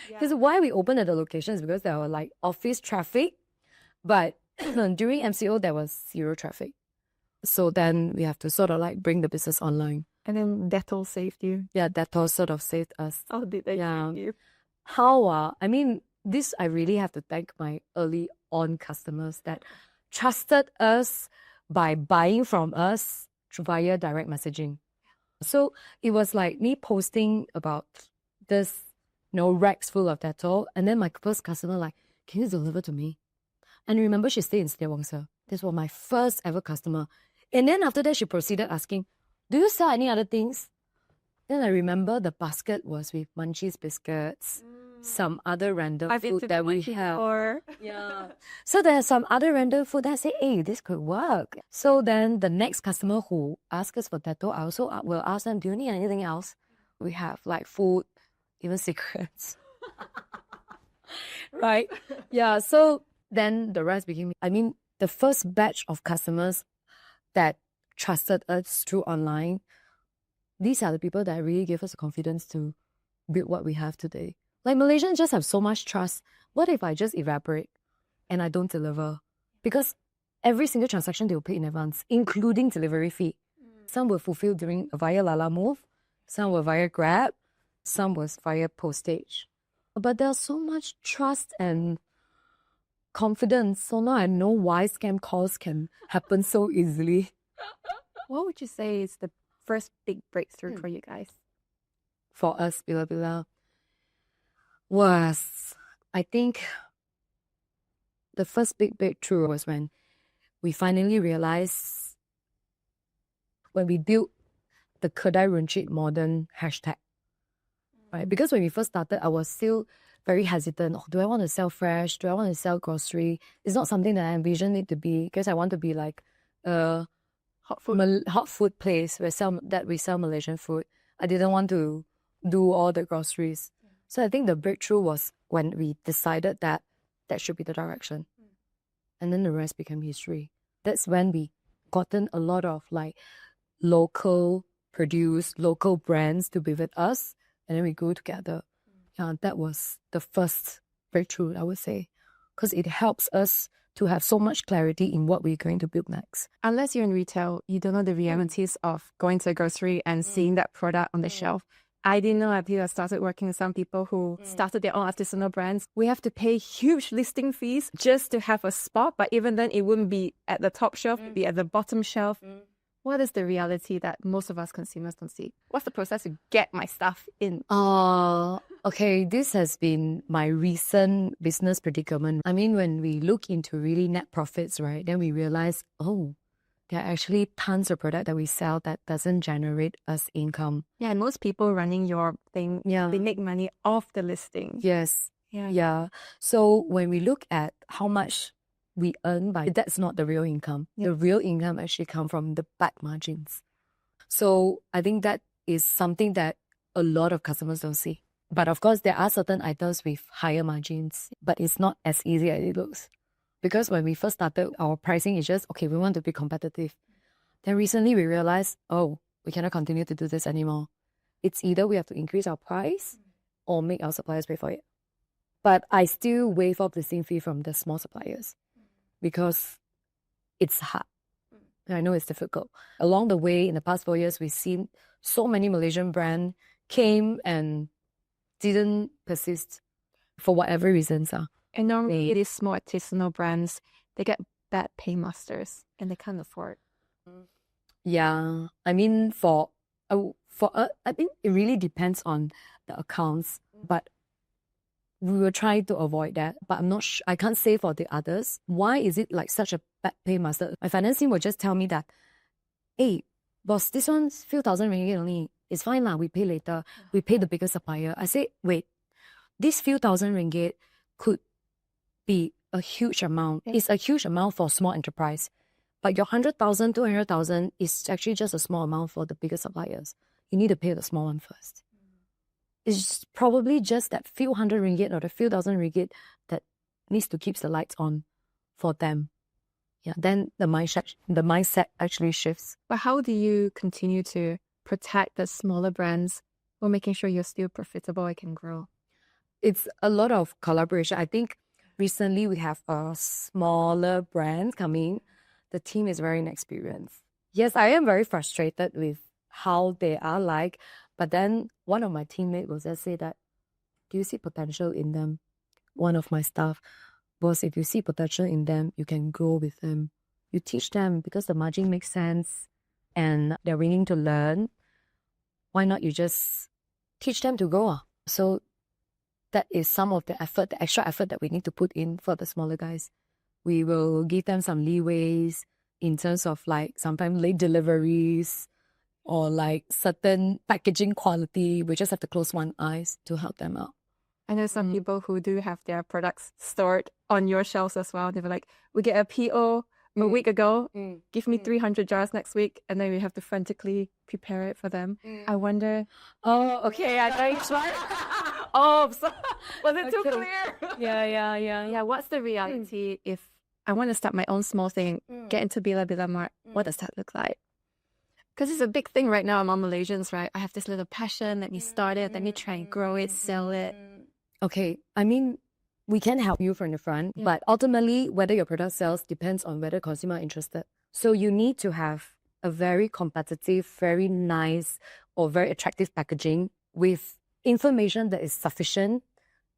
Because why we opened at the location is because there were like office traffic. But during MCO, there was zero traffic. So then we have to sort of like bring the business online. And then Dettol saved you. Yeah, that all sort of saved us. Oh, did they Yeah. save you? How I mean, this I really have to thank my early on customers that trusted us by buying from us via direct messaging. So it was like me posting about this, racks full of Dettol, and then my first customer like, can you deliver to me? And remember, she stayed in Setiawangsa. This was my first ever customer. And then after that, she proceeded asking, do you sell any other things? Then I remember the basket was with Munchies biscuits, some other random food that we have. Or Yeah. So there's some other random food that I say, hey, this could work. So then the next customer who asks us for Dettol, I also will ask them, do you need anything else? We have like food, even secrets. Right? Yeah. So then the rest became, the first batch of customers that trusted us through online, these are the people that really give us the confidence to build what we have today. Like Malaysians just have so much trust. What if I just evaporate and I don't deliver? Because every single transaction they will pay in advance, including delivery fee. Some were fulfilled via Lala Move, some were via Grab, some was via postage. But there's so much trust and confidence. So now I know why scam calls can happen so easily. what would you say is the first big breakthrough for you guys? For us, Bila-Bila, was, I think, the first big breakthrough was when we finally realized, when we built the Kedai Runcit Modern hashtag, right? Because when we first started, I was still very hesitant. Oh, do I want to sell fresh? Do I want to sell grocery? It's not something that I envisioned it to be, because I want to be like a hot food place we sell Malaysian food. I didn't want to do all the groceries. So I think the breakthrough was when we decided that that should be the direction. And then the rest became history. That's when we gotten a lot of like local produced, local brands to be with us. And then we grew together. Yeah, that was the first breakthrough, I would say. Because it helps us to have so much clarity in what we're going to build next. Unless you're in retail, you don't know the realities of going to a grocery and seeing that product on the shelf. I didn't know until I started working with some people who started their own artisanal brands. We have to pay huge listing fees just to have a spot, but even then it wouldn't be at the top shelf, it'd be at the bottom shelf. What is the reality that most of us consumers don't see? What's the process to get my stuff in? Okay, this has been my recent business predicament. I mean, when we look into really net profits, right, then we realize, oh, there are actually tons of product that we sell that doesn't generate us income. Yeah, and most people running your thing, they make money off the listing. Yes. Yeah. So when we look at how much we earn by, that's not the real income. Yeah. The real income actually come from the back margins. So I think that is something that a lot of customers don't see. But of course, there are certain items with higher margins, but it's not as easy as it looks. Because when we first started, our pricing is just, okay, we want to be competitive. Then recently we realized, oh, we cannot continue to do this anymore. It's either we have to increase our price or make our suppliers pay for it. But I still waive off listing fee from the small suppliers because it's hard. I know it's difficult. Along the way, in the past 4 years, we've seen so many Malaysian brands came and didn't persist for whatever reasons. And normally it is small artisanal brands. They get bad paymasters and they can't afford. Yeah, I mean, for I think it really depends on the accounts, but we will try to avoid that. But I'm not sure, I can't say for the others. Why is it like such a bad paymaster? My finance team will just tell me that, hey, boss, this one's few thousand ringgit only. It's fine lah, we pay later. We pay the bigger supplier. I say, wait, this few thousand ringgit could be a huge amount. It's a huge amount for small enterprise. But your 100,000, 200,000 is actually just a small amount for the bigger suppliers. you need to pay the small one first. It's probably just that few hundred ringgit or the few thousand ringgit that needs to keep the lights on for them. Yeah, then the mindset actually shifts. But how do you continue to protect the smaller brands while making sure you're still profitable and can grow? It's a lot of collaboration. I think recently we have a smaller brand coming. The team is very inexperienced. Yes, I am very frustrated with how they are like, but then one of my teammates will just say that, do you see potential in them? One of my staff, boss, if you see potential in them, you can grow with them. You teach them because the margin makes sense and they're willing to learn. Why not you just teach them to grow? So that is some of the effort, the extra effort that we need to put in for the smaller guys. We will give them some leeways in terms of like sometimes late deliveries or like certain packaging quality. We just have to close one eyes to help them out. I know some people who do have their products stored on your shelves as well. They were like, we get a PO a week ago, give me 300 jars next week, and then we have to frantically prepare it for them. I wonder... Oh, okay, I think so. Oh, so, was it too clear? Yeah. What's the reality if I want to start my own small thing, get into Bila-Bila Mart? What does that look like? Because it's a big thing right now among Malaysians, right? I have this little passion, let me start it, let me try and grow it, sell it. Okay, I mean, we can help you from the front, but ultimately, whether your product sells depends on whether consumer are interested. So you need to have a very competitive, very nice, or very attractive packaging with information that is sufficient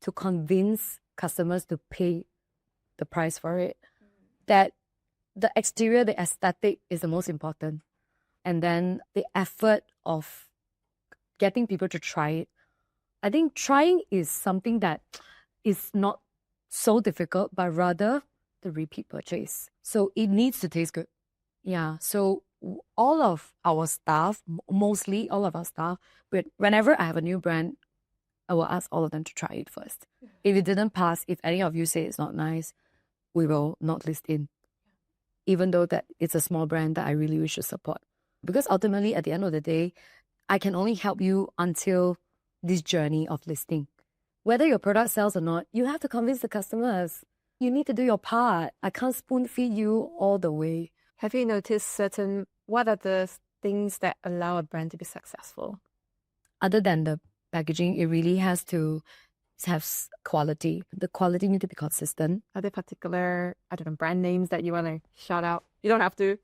to convince customers to pay the price for it. That the exterior, the aesthetic is the most important. And then the effort of getting people to try it. I think trying is something that is not so difficult, but rather the repeat purchase. So it needs to taste good. Yeah. So all of our staff, mostly all of our staff, whenever I have a new brand, I will ask all of them to try it first. If it didn't pass, if any of you say it's not nice, we will not list in. Even though that it's a small brand that I really wish to support. Because ultimately, at the end of the day, I can only help you until this journey of listing. Whether your product sells or not, you have to convince the customers. You need to do your part. I can't spoon feed you all the way. Have you noticed what are the things that allow a brand to be successful? Other than the packaging, it really has to have quality. The quality need to be consistent. Are there particular, brand names that you want to shout out? You don't have to.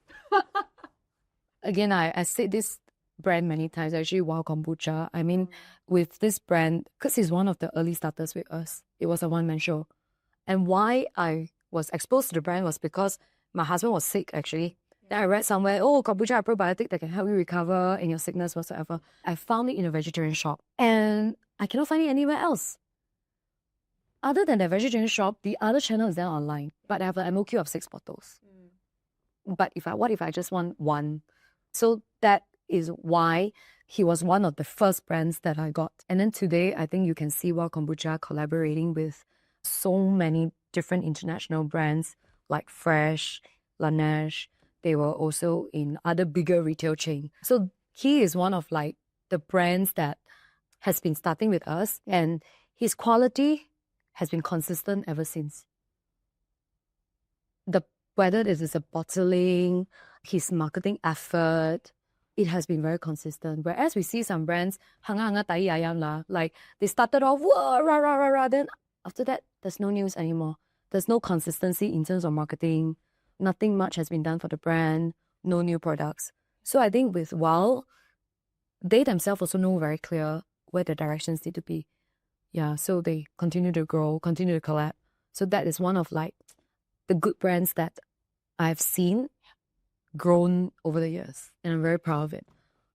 Again, I said this brand many times, actually, Wow Kombucha. I mean, with this brand, because it's one of the early starters with us, it was a one-man show. And why I was exposed to the brand was because my husband was sick, actually. Then I read somewhere, kombucha, a probiotic that can help you recover in your sickness whatsoever. I found it in a vegetarian shop. And I cannot find it anywhere else. Other than the vegetarian shop, the other channel is there online. But I have an MOQ of 6 bottles. But what if I just want one? So that is why he was one of the first brands that I got. And then today, I think you can see Wow Kombucha collaborating with so many different international brands like Fresh, Laneige. They were also in other bigger retail chains. So he is one of like the brands that has been starting with us, and his quality has been consistent ever since. Whether this is a bottling, his marketing effort, it has been very consistent. Whereas we see some brands, hanga tai ayam la, like they started off, whoa, rah, rah, rah, rah, then after that, there's no news anymore. There's no consistency in terms of marketing. Nothing much has been done for the brand. No new products. So I think with Wow, they themselves also know very clear where the directions need to be. Yeah, so they continue to grow, continue to collab. So that is one of like the good brands that I've seen grown over the years. And I'm very proud of it.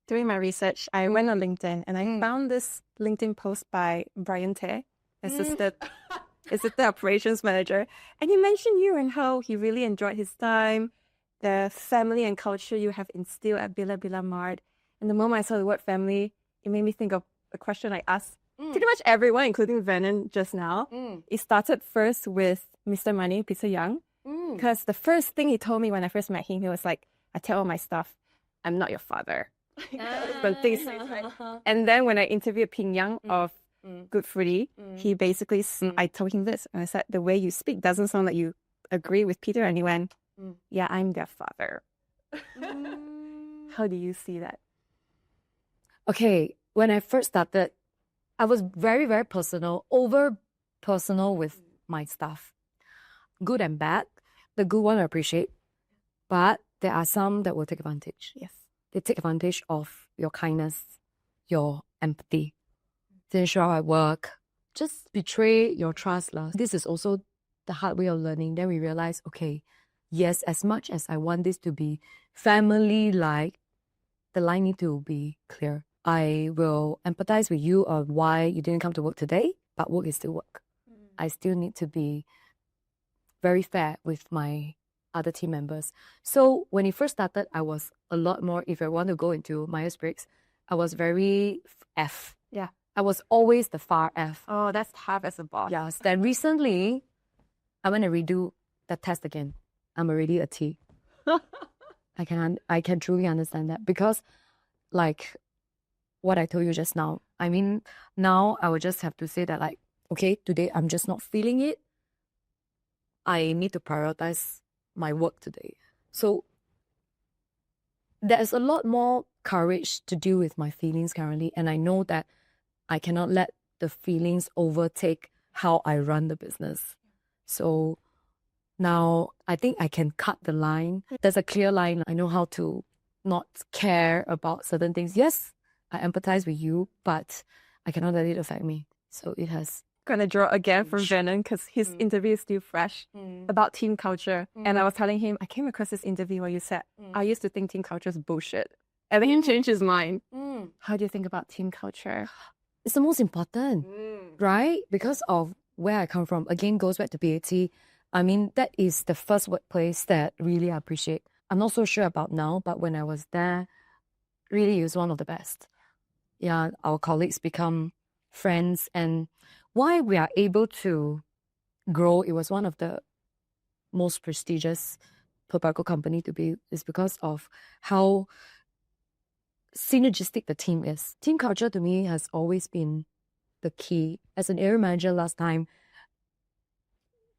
Doing my research, I went on LinkedIn and I found this LinkedIn post by Brian Tay, assistant operations manager. And he mentioned you and how he really enjoyed his time, the family and culture you have instilled at Bila-Bila Mart. And the moment I saw the word family, it made me think of a question I asked pretty much everyone, including Venon just now. It started first with Mr. Money, Peter Young. Because the first thing he told me when I first met him, he was like, I tell all my staff, I'm not your father. From things, right? And then when I interviewed Ping Yang of Good Fruity, he basically, I told him this, and I said, the way you speak doesn't sound like you agree with Peter. And he went, yeah, I'm their father. How do you see that? Okay, when I first started, I was very, very personal, over personal with my staff. Good and bad. The good one I appreciate, but there are some that will take advantage. Yes. They take advantage of your kindness, your empathy. They show how I work. Just betray your trust. This is also the hard way of learning. Then we realize, okay, yes, as much as I want this to be family-like, the line need to be clear. I will empathize with you on why you didn't come to work today, but work is still work. I still need to be very fair with my other team members. So when it first started, I was a lot more, if I want to go into Myers-Briggs, I was very F. Yeah. I was always the far F. Oh, that's tough as a boss. Yes. Then recently, I went to redo the test again. I'm already a T. I can truly understand that because, like what I told you just now, I mean, now I would just have to say that, like, okay, today I'm just not feeling it. I need to prioritize my work today. So there's a lot more courage to deal with my feelings currently, and I know that I cannot let the feelings overtake how I run the business. So now I think I can cut the line. There's a clear line. I know how to not care about certain things. Yes, I empathize with you, but I cannot let it affect me. So it has... Going to draw again from Venom because his interview is still fresh about team culture. And I was telling him, I came across this interview where you said, I used to think team culture is bullshit. And then he changed his mind. How do you think about team culture? It's the most important, right? Because of where I come from. Again, goes back to BAT. I mean, that is the first workplace that really I appreciate. I'm not so sure about now, but when I was there, really it was one of the best. Yeah, our colleagues become friends, and why we are able to grow, it was one of the most prestigious tobacco company to be, is because of how synergistic the team is. Team culture to me has always been the key. As an area manager last time,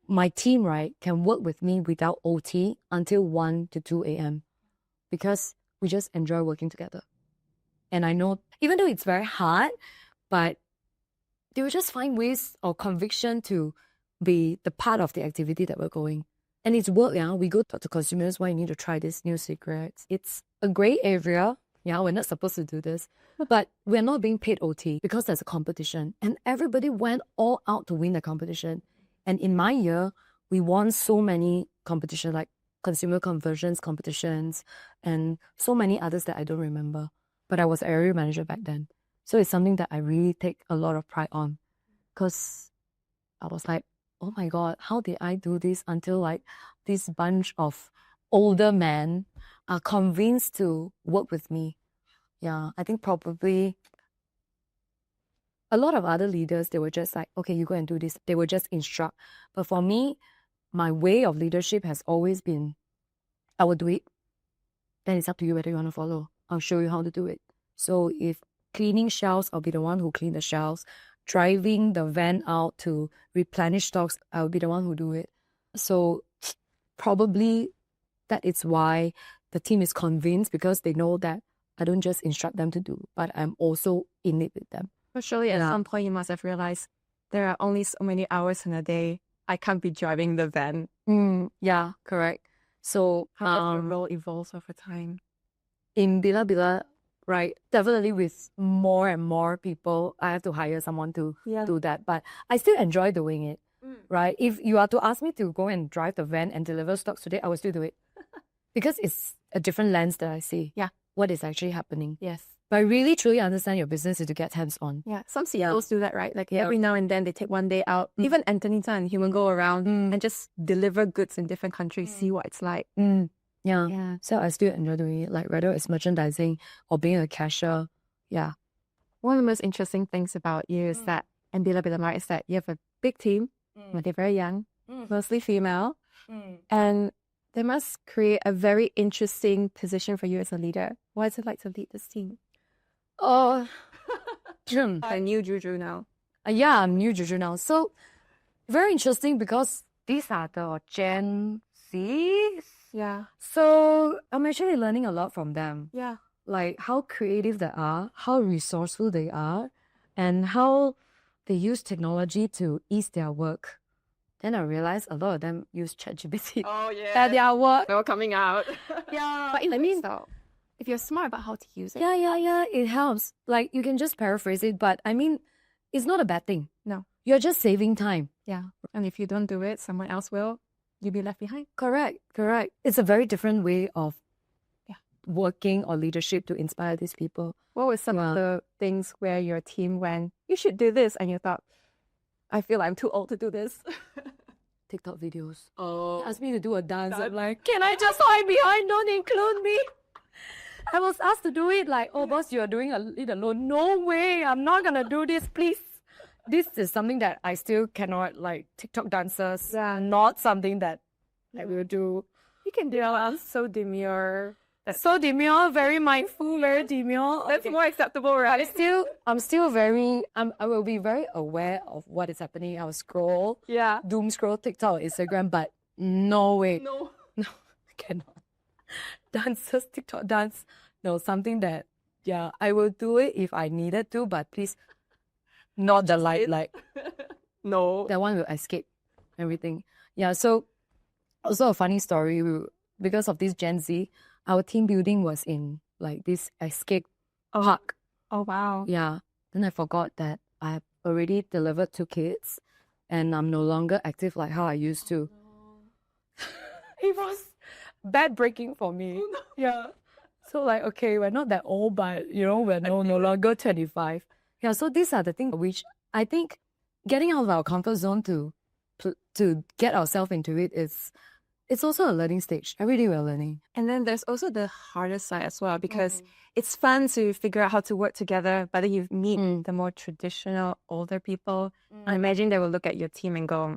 my team, right, can work with me without OT until 1 to 2 a.m. because we just enjoy working together. And I know, even though it's very hard, but they will just find ways or conviction to be the part of the activity that we're going. And it's work, yeah. We go talk to consumers, why you need to try this new cigarettes. It's a gray area. Yeah, we're not supposed to do this. But we're not being paid OT because there's a competition. And everybody went all out to win the competition. And in my year, we won so many competitions, like consumer conversions competitions, and so many others that I don't remember. But I was area manager back then. So it's something that I really take a lot of pride on. Because I was like, oh my God, how did I do this until like this bunch of older men are convinced to work with me? Yeah, I think probably a lot of other leaders, they were just like, okay, you go and do this. They will just instruct. But for me, my way of leadership has always been, I will do it. Then it's up to you whether you want to follow. I'll show you how to do it. So if cleaning shelves, I'll be the one who clean the shelves. Driving the van out to replenish stocks, I'll be the one who do it. So probably that is why the team is convinced, because they know that I don't just instruct them to do, but I'm also in it with them. But surely at some point you must have realized there are only so many hours in a day. I can't be driving the van. Yeah, correct. So how does the role evolves over time? In Bila-Bila, right, definitely with more and more people, I have to hire someone to do that. But I still enjoy doing it, right? If you are to ask me to go and drive the van and deliver stocks today, I will still do it. Because it's a different lens that I see. Yeah. What is actually happening. Yes. But I really truly understand your business is to get hands-on. Yeah. Some CEOs do that, right? Like every now and then they take one day out. Even Anthony Tan, he will go around and just deliver goods in different countries, see what it's like. Yeah. So I still enjoy doing it, like whether it's merchandising or being a cashier. Yeah. One of the most interesting things about you is that, and Bila-Bila Mart, is that you have a big team, but they're very young, mostly female, and they must create a very interesting position for you as a leader. What is it like to lead this team? Oh, A new Juju now. yeah, I'm new Juju now. So very interesting because these are the Gen Zs. Yeah. So I'm actually learning a lot from them. Yeah. Like how creative they are, how resourceful they are, and how they use technology to ease their work. Then I realized a lot of them use ChatGPT Oh, yeah. at their work. They're all coming out. Yeah, But I mean, so, if you're smart about how to use it. yeah, it helps. Like you can just paraphrase it, but I mean, it's not a bad thing. No. You're just saving time. Yeah. And if you don't do it, someone else will. You'll be left behind. Correct. It's a very different way of Yeah. working or leadership to inspire these people. What were some of the things where your team went, you should do this, and you thought, I feel I'm too old to do this? TikTok videos. Oh. Ask me to do a dance. I'm like, can I just hide behind? Don't include me. I was asked to do it like, oh, boss, you're doing it alone. No way. I'm not going to do this, please. This is something that I still cannot, like, TikTok dancers. Yeah. Not something that I will do. You can do it. So demure. So demure, very mindful, very demure. That's more acceptable, right? I'm still very, I will be very aware of what is happening. I'll scroll, Yeah. doom scroll TikTok or Instagram, but no way. No. No, I cannot. Dancers, TikTok dance. No, something that, yeah, I will do it if I needed to, but please, not the light. No. That one will escape everything. Yeah, so also a funny story. Because of this Gen Z, our team building was in like this escape park. Oh, wow. Yeah. Then I forgot that I have already delivered 2 kids and I'm no longer active like how I used to. It was bad breaking for me. Yeah. So like, okay, we're not that old, but you know, we're no longer 25. Yeah, so these are the things which I think getting out of our comfort zone to get ourselves into it it's also a learning stage. Every day we're learning. And then there's also the harder side as well, because it's fun to figure out how to work together, but then you meet the more traditional older people. I imagine they will look at your team and go,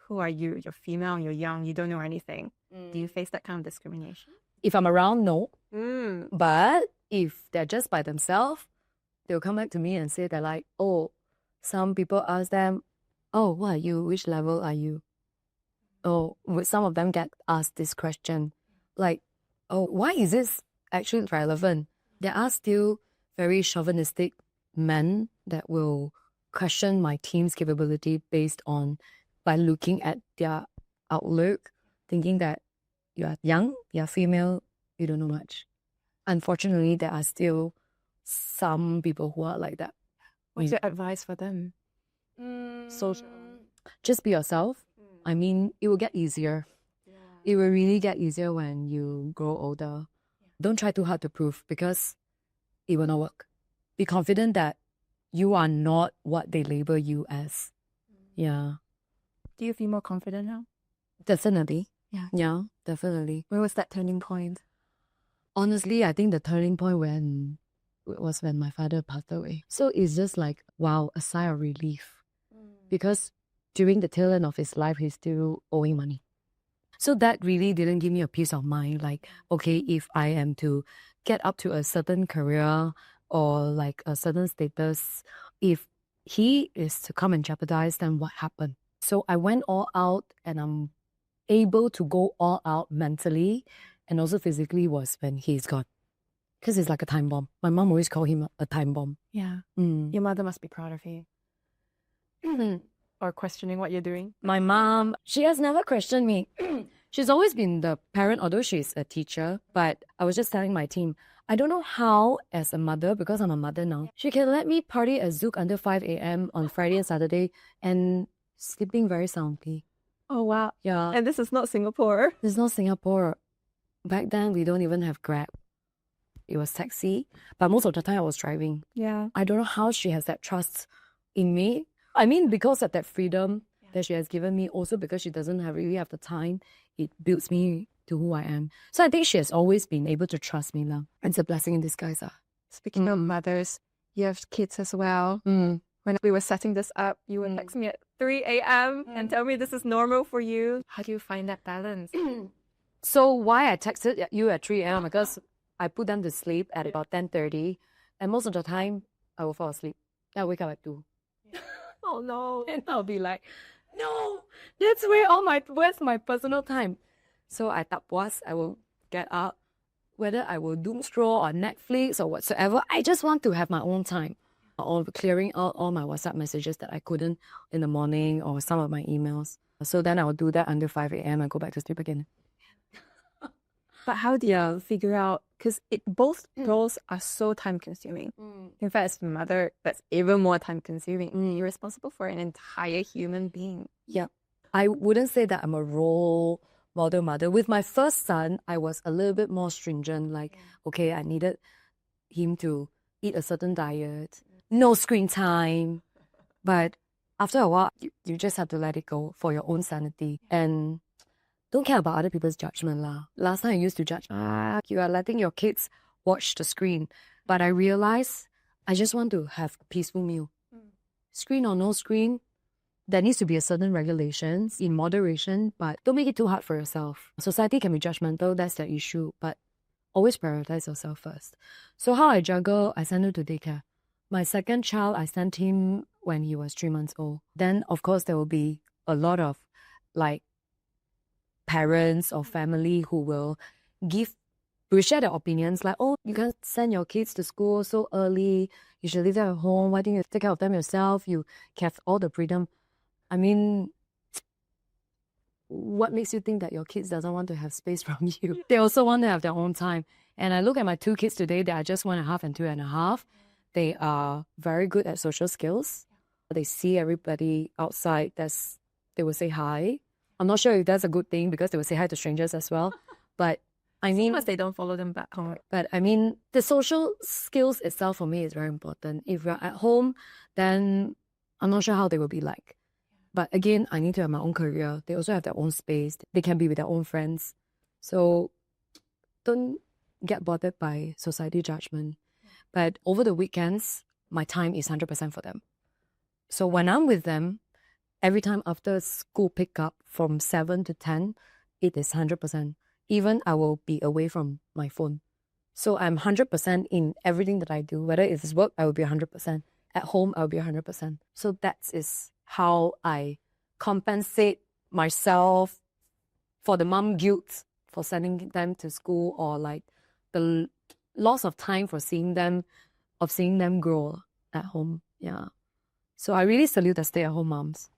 who are you? You're female, you're young, you don't know anything. Do you face that kind of discrimination? If I'm around, no. But if they're just by themselves, they'll come back to me and say they're like, oh, some people ask them, oh, what are you? Which level are you? Oh, some of them get asked this question, like, oh, why is this actually relevant? There are still very chauvinistic men that will question my team's capability based on, by looking at their outlook, thinking that you are young, you are female, you don't know much. Unfortunately, there are still some people who are like that. What's your advice for them? Social. Just be yourself. I mean, it will get easier. It will really get easier when you grow older. Don't try too hard to prove because it will not work. Be confident that you are not what they label you as. Yeah. Do you feel more confident now? Definitely. Yeah. Yeah, definitely. Where was that turning point? Honestly, I think the turning point was when my father passed away. So it's just like, wow, a sigh of relief. Because during the tail end of his life, he's still owing money. So that really didn't give me a peace of mind. Like, okay, if I am to get up to a certain career or like a certain status, if he is to come and jeopardize, then what happened? So I went all out and I'm able to go all out mentally and also physically was when he's gone. Because it's like a time bomb. My mom always called him a time bomb. Yeah. Your mother must be proud of you. Or questioning what you're doing. My mom, she has never questioned me. She's always been the parent, although she's a teacher. But I was just telling my team, I don't know how, as a mother, because I'm a mother now, she can let me party at Zouk until 5 a.m. on Friday and Saturday and sleeping very soundly. Oh, wow. Yeah. And this is not Singapore. This is not Singapore. Back then, we don't even have Grab. It was taxi. But most of the time, I was driving. Yeah. I don't know how she has that trust in me. I mean, because of that freedom that she has given me, also because she doesn't really have the time, it builds me to who I am. So I think she has always been able to trust me now. It's a blessing in disguise. Speaking of mothers, you have kids as well. When we were setting this up, you would text me at 3 a.m. and tell me this is normal for you. How do you find that balance? So why I texted you at 3 a.m. because I put them to sleep at about 10:30, and most of the time I will fall asleep. I wake up at 2. Oh no. And I'll be like, no, where's my personal time? So I tapuas, I will get up, whether I will doom scroll on Netflix or whatsoever. I just want to have my own time. Or clearing out all my WhatsApp messages that I couldn't in the morning, or some of my emails. So then I will do that until 5 a.m. and go back to sleep again. But how do you figure out, because both roles are so time consuming. In fact, as a mother, that's even more time consuming. You're responsible for an entire human being. Yeah. I wouldn't say that I'm a role model mother. With my first son, I was a little bit more stringent. Like, okay, I needed him to eat a certain diet, no screen time. But after a while, you just have to let it go for your own sanity. And don't care about other people's judgment lah. Last time I used to judge, you are letting your kids watch the screen. But I realized I just want to have a peaceful meal. Screen or no screen, there needs to be a certain regulations in moderation, but don't make it too hard for yourself. Society can be judgmental, that's the issue, but always prioritize yourself first. So how I juggle, I send him to daycare. My second child, I sent him when he was 3 months old. Then, of course, there will be a lot of like parents or family who will share their opinions like, oh, you can send your kids to school so early. You should leave them at home. Why don't you take care of them yourself? You have all the freedom. I mean, what makes you think that your kids doesn't want to have space from you? They also want to have their own time. And I look at my 2 kids today, they are just 1.5 and 2.5. They are very good at social skills. They see everybody outside. They will say hi. I'm not sure if that's a good thing because they will say hi to strangers as well. But I mean, Because they don't follow them back home. but I mean, the social skills itself for me is very important. If you're at home, then I'm not sure how they will be like. But again, I need to have my own career. They also have their own space. They can be with their own friends. So don't get bothered by society judgment. But over the weekends, my time is 100% for them. So when I'm with them, every time after school pickup from 7 to 10, it is 100%. Even I will be away from my phone. So I'm 100% in everything that I do. Whether it's work, I will be 100%. At home, I will be 100%. So that is how I compensate myself for the mom guilt for sending them to school, or like the loss of time for seeing them grow at home. Yeah. So I really salute the stay-at-home moms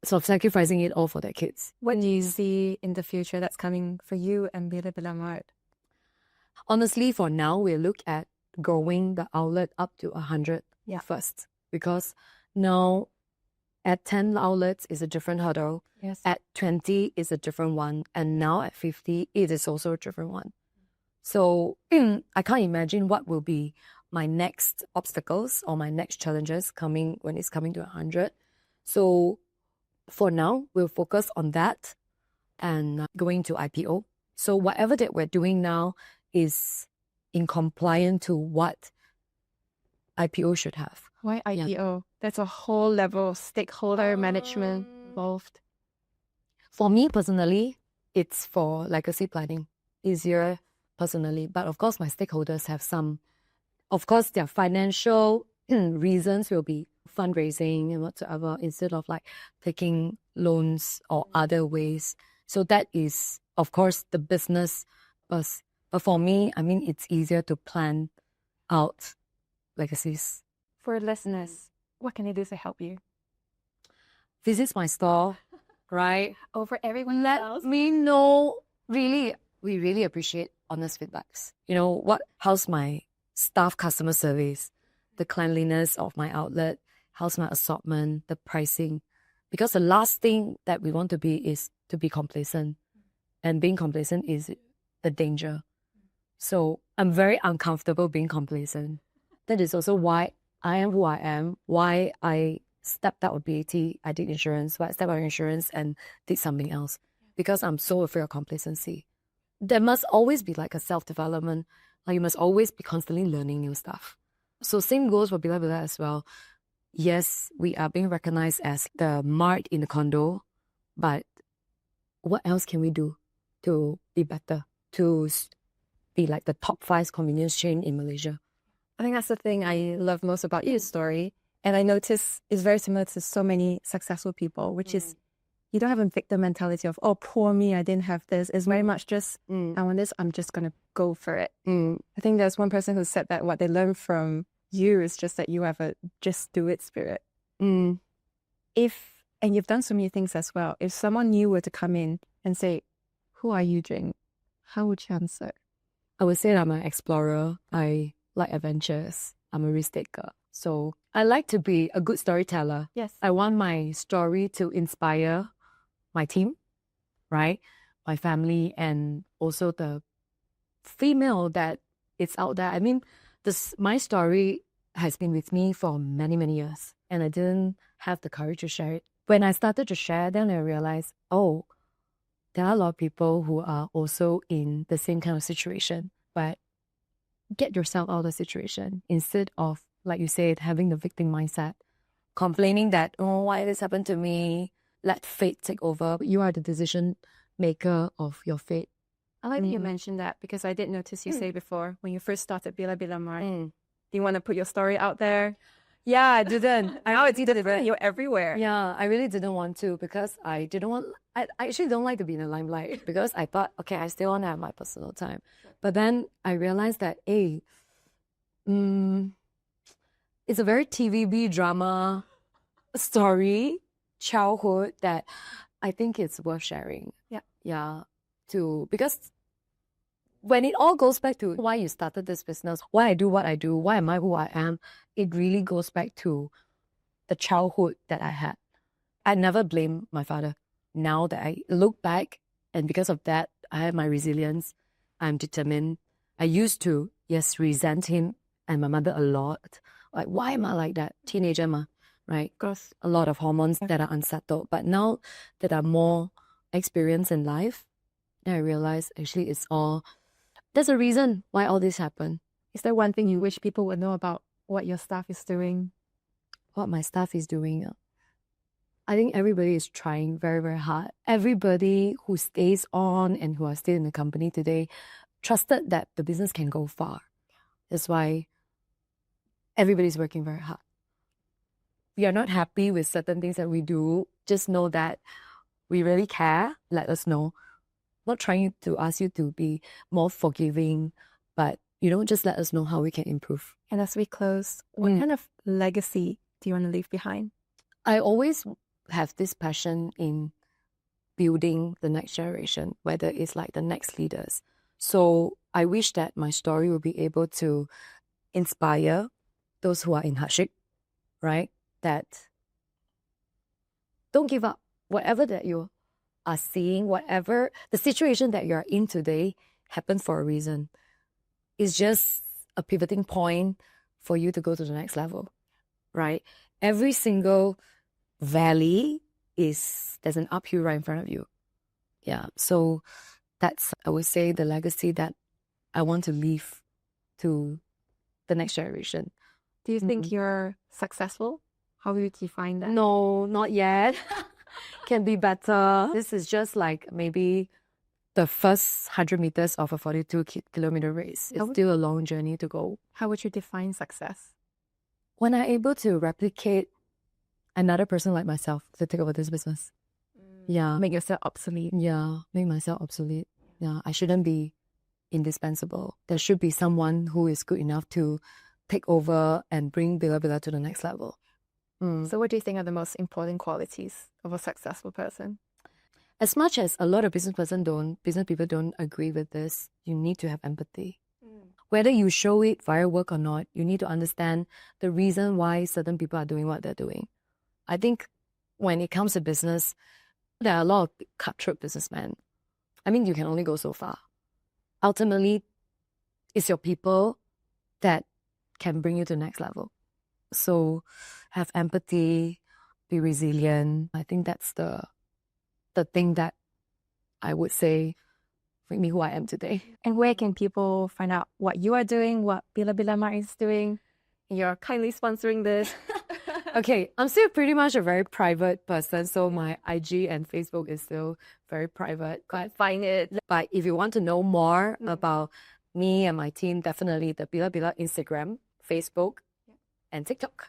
for sacrificing it all for their kids. What do you see in the future that's coming for you and Bila-Bila Mart? Honestly, for now, we look at growing the outlet up to 100 first. Because now at 10 outlets is a different hurdle. Yes. At 20 is a different one. And now at 50, it is also a different one. So I can't imagine what will be my next obstacles or my next challenges when it's coming to 100. So for now, we'll focus on that and going to IPO. So whatever that we're doing now is in compliance to what IPO should have. Why IPO? That's a whole level of stakeholder management involved. For me personally, it's for legacy planning. Easier personally. But of course, my stakeholders have some. Of course, their financial reasons will be fundraising and whatsoever, instead of like taking loans or other ways. So that is, of course, the business. But for me, I mean, it's easier to plan out legacies. For listeners, what can they do to help you? Visit my store, right? Over everyone Let else. me know. Really, we really appreciate honest feedbacks. You know, how's my staff customer service, the cleanliness of my outlet, how's my assortment, the pricing. Because the last thing that we want to be is to be complacent. And being complacent is the danger. So I'm very uncomfortable being complacent. That is also why I am who I am, why I stepped out of BAT, I did insurance, why I stepped out of insurance and did something else. Because I'm so afraid of complacency. There must always be like a self-development. Like you must always be constantly learning new stuff. So same goes for Bila-Bila as well. Yes, we are being recognized as the mart in the condo, but what else can we do to be better? to be like the top 5 convenience chain in Malaysia. I think that's the thing I love most about your story. And I notice it's very similar to so many successful people, which is you don't have a victim mentality of, oh, poor me, I didn't have this. It's very much just, I want this, I'm just going to go for it. I think there's one person who said that what they learned from you is just that you have a just do it spirit. And you've done so many things as well. If someone new were to come in and say, who are you, Jing? How would you answer? I would say that I'm an explorer. I like adventures. I'm a risk taker. So I like to be a good storyteller. Yes. I want my story to inspire my team, right? My family, and also the female that is out there. I mean, my story has been with me for many, many years, and I didn't have the courage to share it. When I started to share, then I realized, oh, there are a lot of people who are also in the same kind of situation, but get yourself out of the situation instead of, like you said, having the victim mindset, complaining that, oh, why this happened to me? Let fate take over. You are the decision maker of your fate. I like that you mentioned that because I did notice you say before when you first started Bila-Bila Mart, do you want to put your story out there? Yeah, I didn't. I did it. You're everywhere. Yeah, I really didn't want to because I didn't want. I actually don't like to be in the limelight because I thought, okay, I still want to have my personal time. But then I realized that, hey, it's a very TVB drama story, childhood that I think it's worth sharing. Yeah. Because when it all goes back to why you started this business, why I do what I do, why am I who I am, it really goes back to the childhood that I had. I never blame my father. Now that I look back, and because of that, I have my resilience. I'm determined. I used to, yes, resent him and my mother a lot. Like, why am I like that? Teenager, right? Of course. A lot of hormones that are unsettled. But now that I'm more experienced in life, then I realize actually there's a reason why all this happened. Is there one thing you wish people would know about what your staff is doing? What my staff is doing? I think everybody is trying very, very hard. Everybody who stays on and who are still in the company today trusted that the business can go far. That's why everybody's working very hard. We are not happy with certain things that we do. Just know that we really care. Let us know. Not trying to ask you to be more forgiving, but just let us know how we can improve. And as we close, what kind of legacy do you want to leave behind? I always have this passion in building the next generation, whether it's like the next leaders. So I wish that my story will be able to inspire those who are in hardship, right? That don't give up. Whatever that you are seeing, whatever the situation that you're in today happens for a reason. It's just a pivoting point for you to go to the next level, right? Every single valley there's an uphill right in front of you. Yeah. So that's, I would say, the legacy that I want to leave to the next generation. Do you think you're successful? How would you define that? No, not yet. Can be better. This is just like maybe the first 100 meters of a 42-kilometer race. It's still a long journey to go. How would you define success? When I'm able to replicate another person like myself to take over this business. Yeah. Make yourself obsolete. Yeah, make myself obsolete. Yeah, I shouldn't be indispensable. There should be someone who is good enough to take over and bring Bila-Bila to the next level. So what do you think are the most important qualities of a successful person? As much as a lot of business people don't agree with this, you need to have empathy. Whether you show it via work or not, you need to understand the reason why certain people are doing what they're doing. I think when it comes to business, there are a lot of cutthroat businessmen. I mean, you can only go so far. Ultimately, it's your people that can bring you to the next level. So have empathy, be resilient. I think that's the thing that I would say make me who I am today. And where can people find out what you are doing, what Bila-Bila Mart is doing? You're kindly sponsoring this. Okay, I'm still pretty much a very private person, so my IG and Facebook is still very private. Find it. But if you want to know more about me and my team, definitely the Bila-Bila Instagram, Facebook, and TikTok.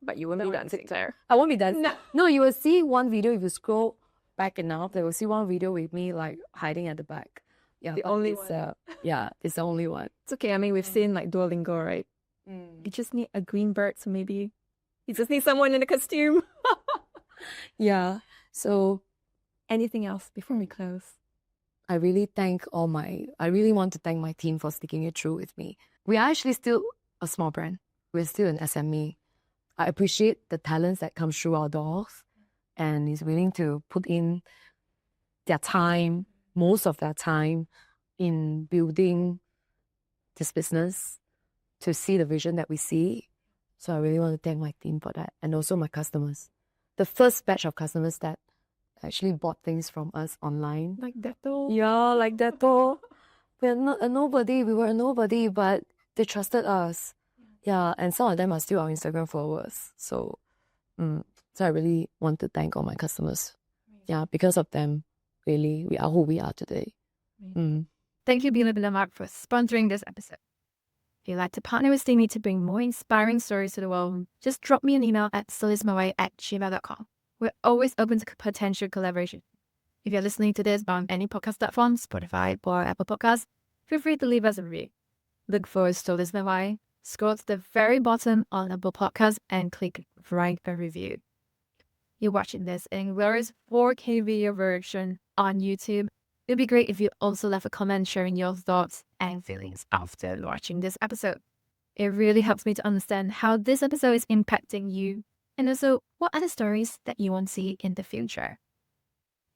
But you won't be dancing there. I won't be dancing. No, you will see one video if you scroll back enough. They will see one video with me like hiding at the back. Yeah, The but only it's, one. yeah, it's the only one. It's okay. I mean, we've seen like Duolingo, right? You just need a green bird, so maybe you just need someone in a costume. Yeah. So Anything else before we close? I really want to thank my team for sticking it through with me. We are actually still a small brand. We're still an SME. I appreciate the talents that come through our doors and is willing to put in their time, most of their time, in building this business to see the vision that we see. So I really want to thank my team for that, and also my customers. The first batch of customers that actually bought things from us online. Like that though. Yeah, like that though. We're not a nobody. We were a nobody, but they trusted us. Yeah, and some of them are still our Instagram followers. So, so I really want to thank all my customers. Yeah, because of them, really, we are who we are today. Thank you, Bila-Bila Mart, for sponsoring this episode. If you'd like to partner with Steamy to bring more inspiring stories to the world, just drop me an email at solismaway@gmail.com. We're always open to potential collaboration. If you're listening to this on any podcast platform, Spotify or Apple Podcasts, feel free to leave us a review. Look for Solis Maway, scroll to the very bottom on Apple Podcasts and click write a review. You're watching this in glorious 4K video version on YouTube. It'd be great if you also left a comment sharing your thoughts and feelings after watching this episode. It really helps me to understand how this episode is impacting you, and also what other stories that you want to see in the future.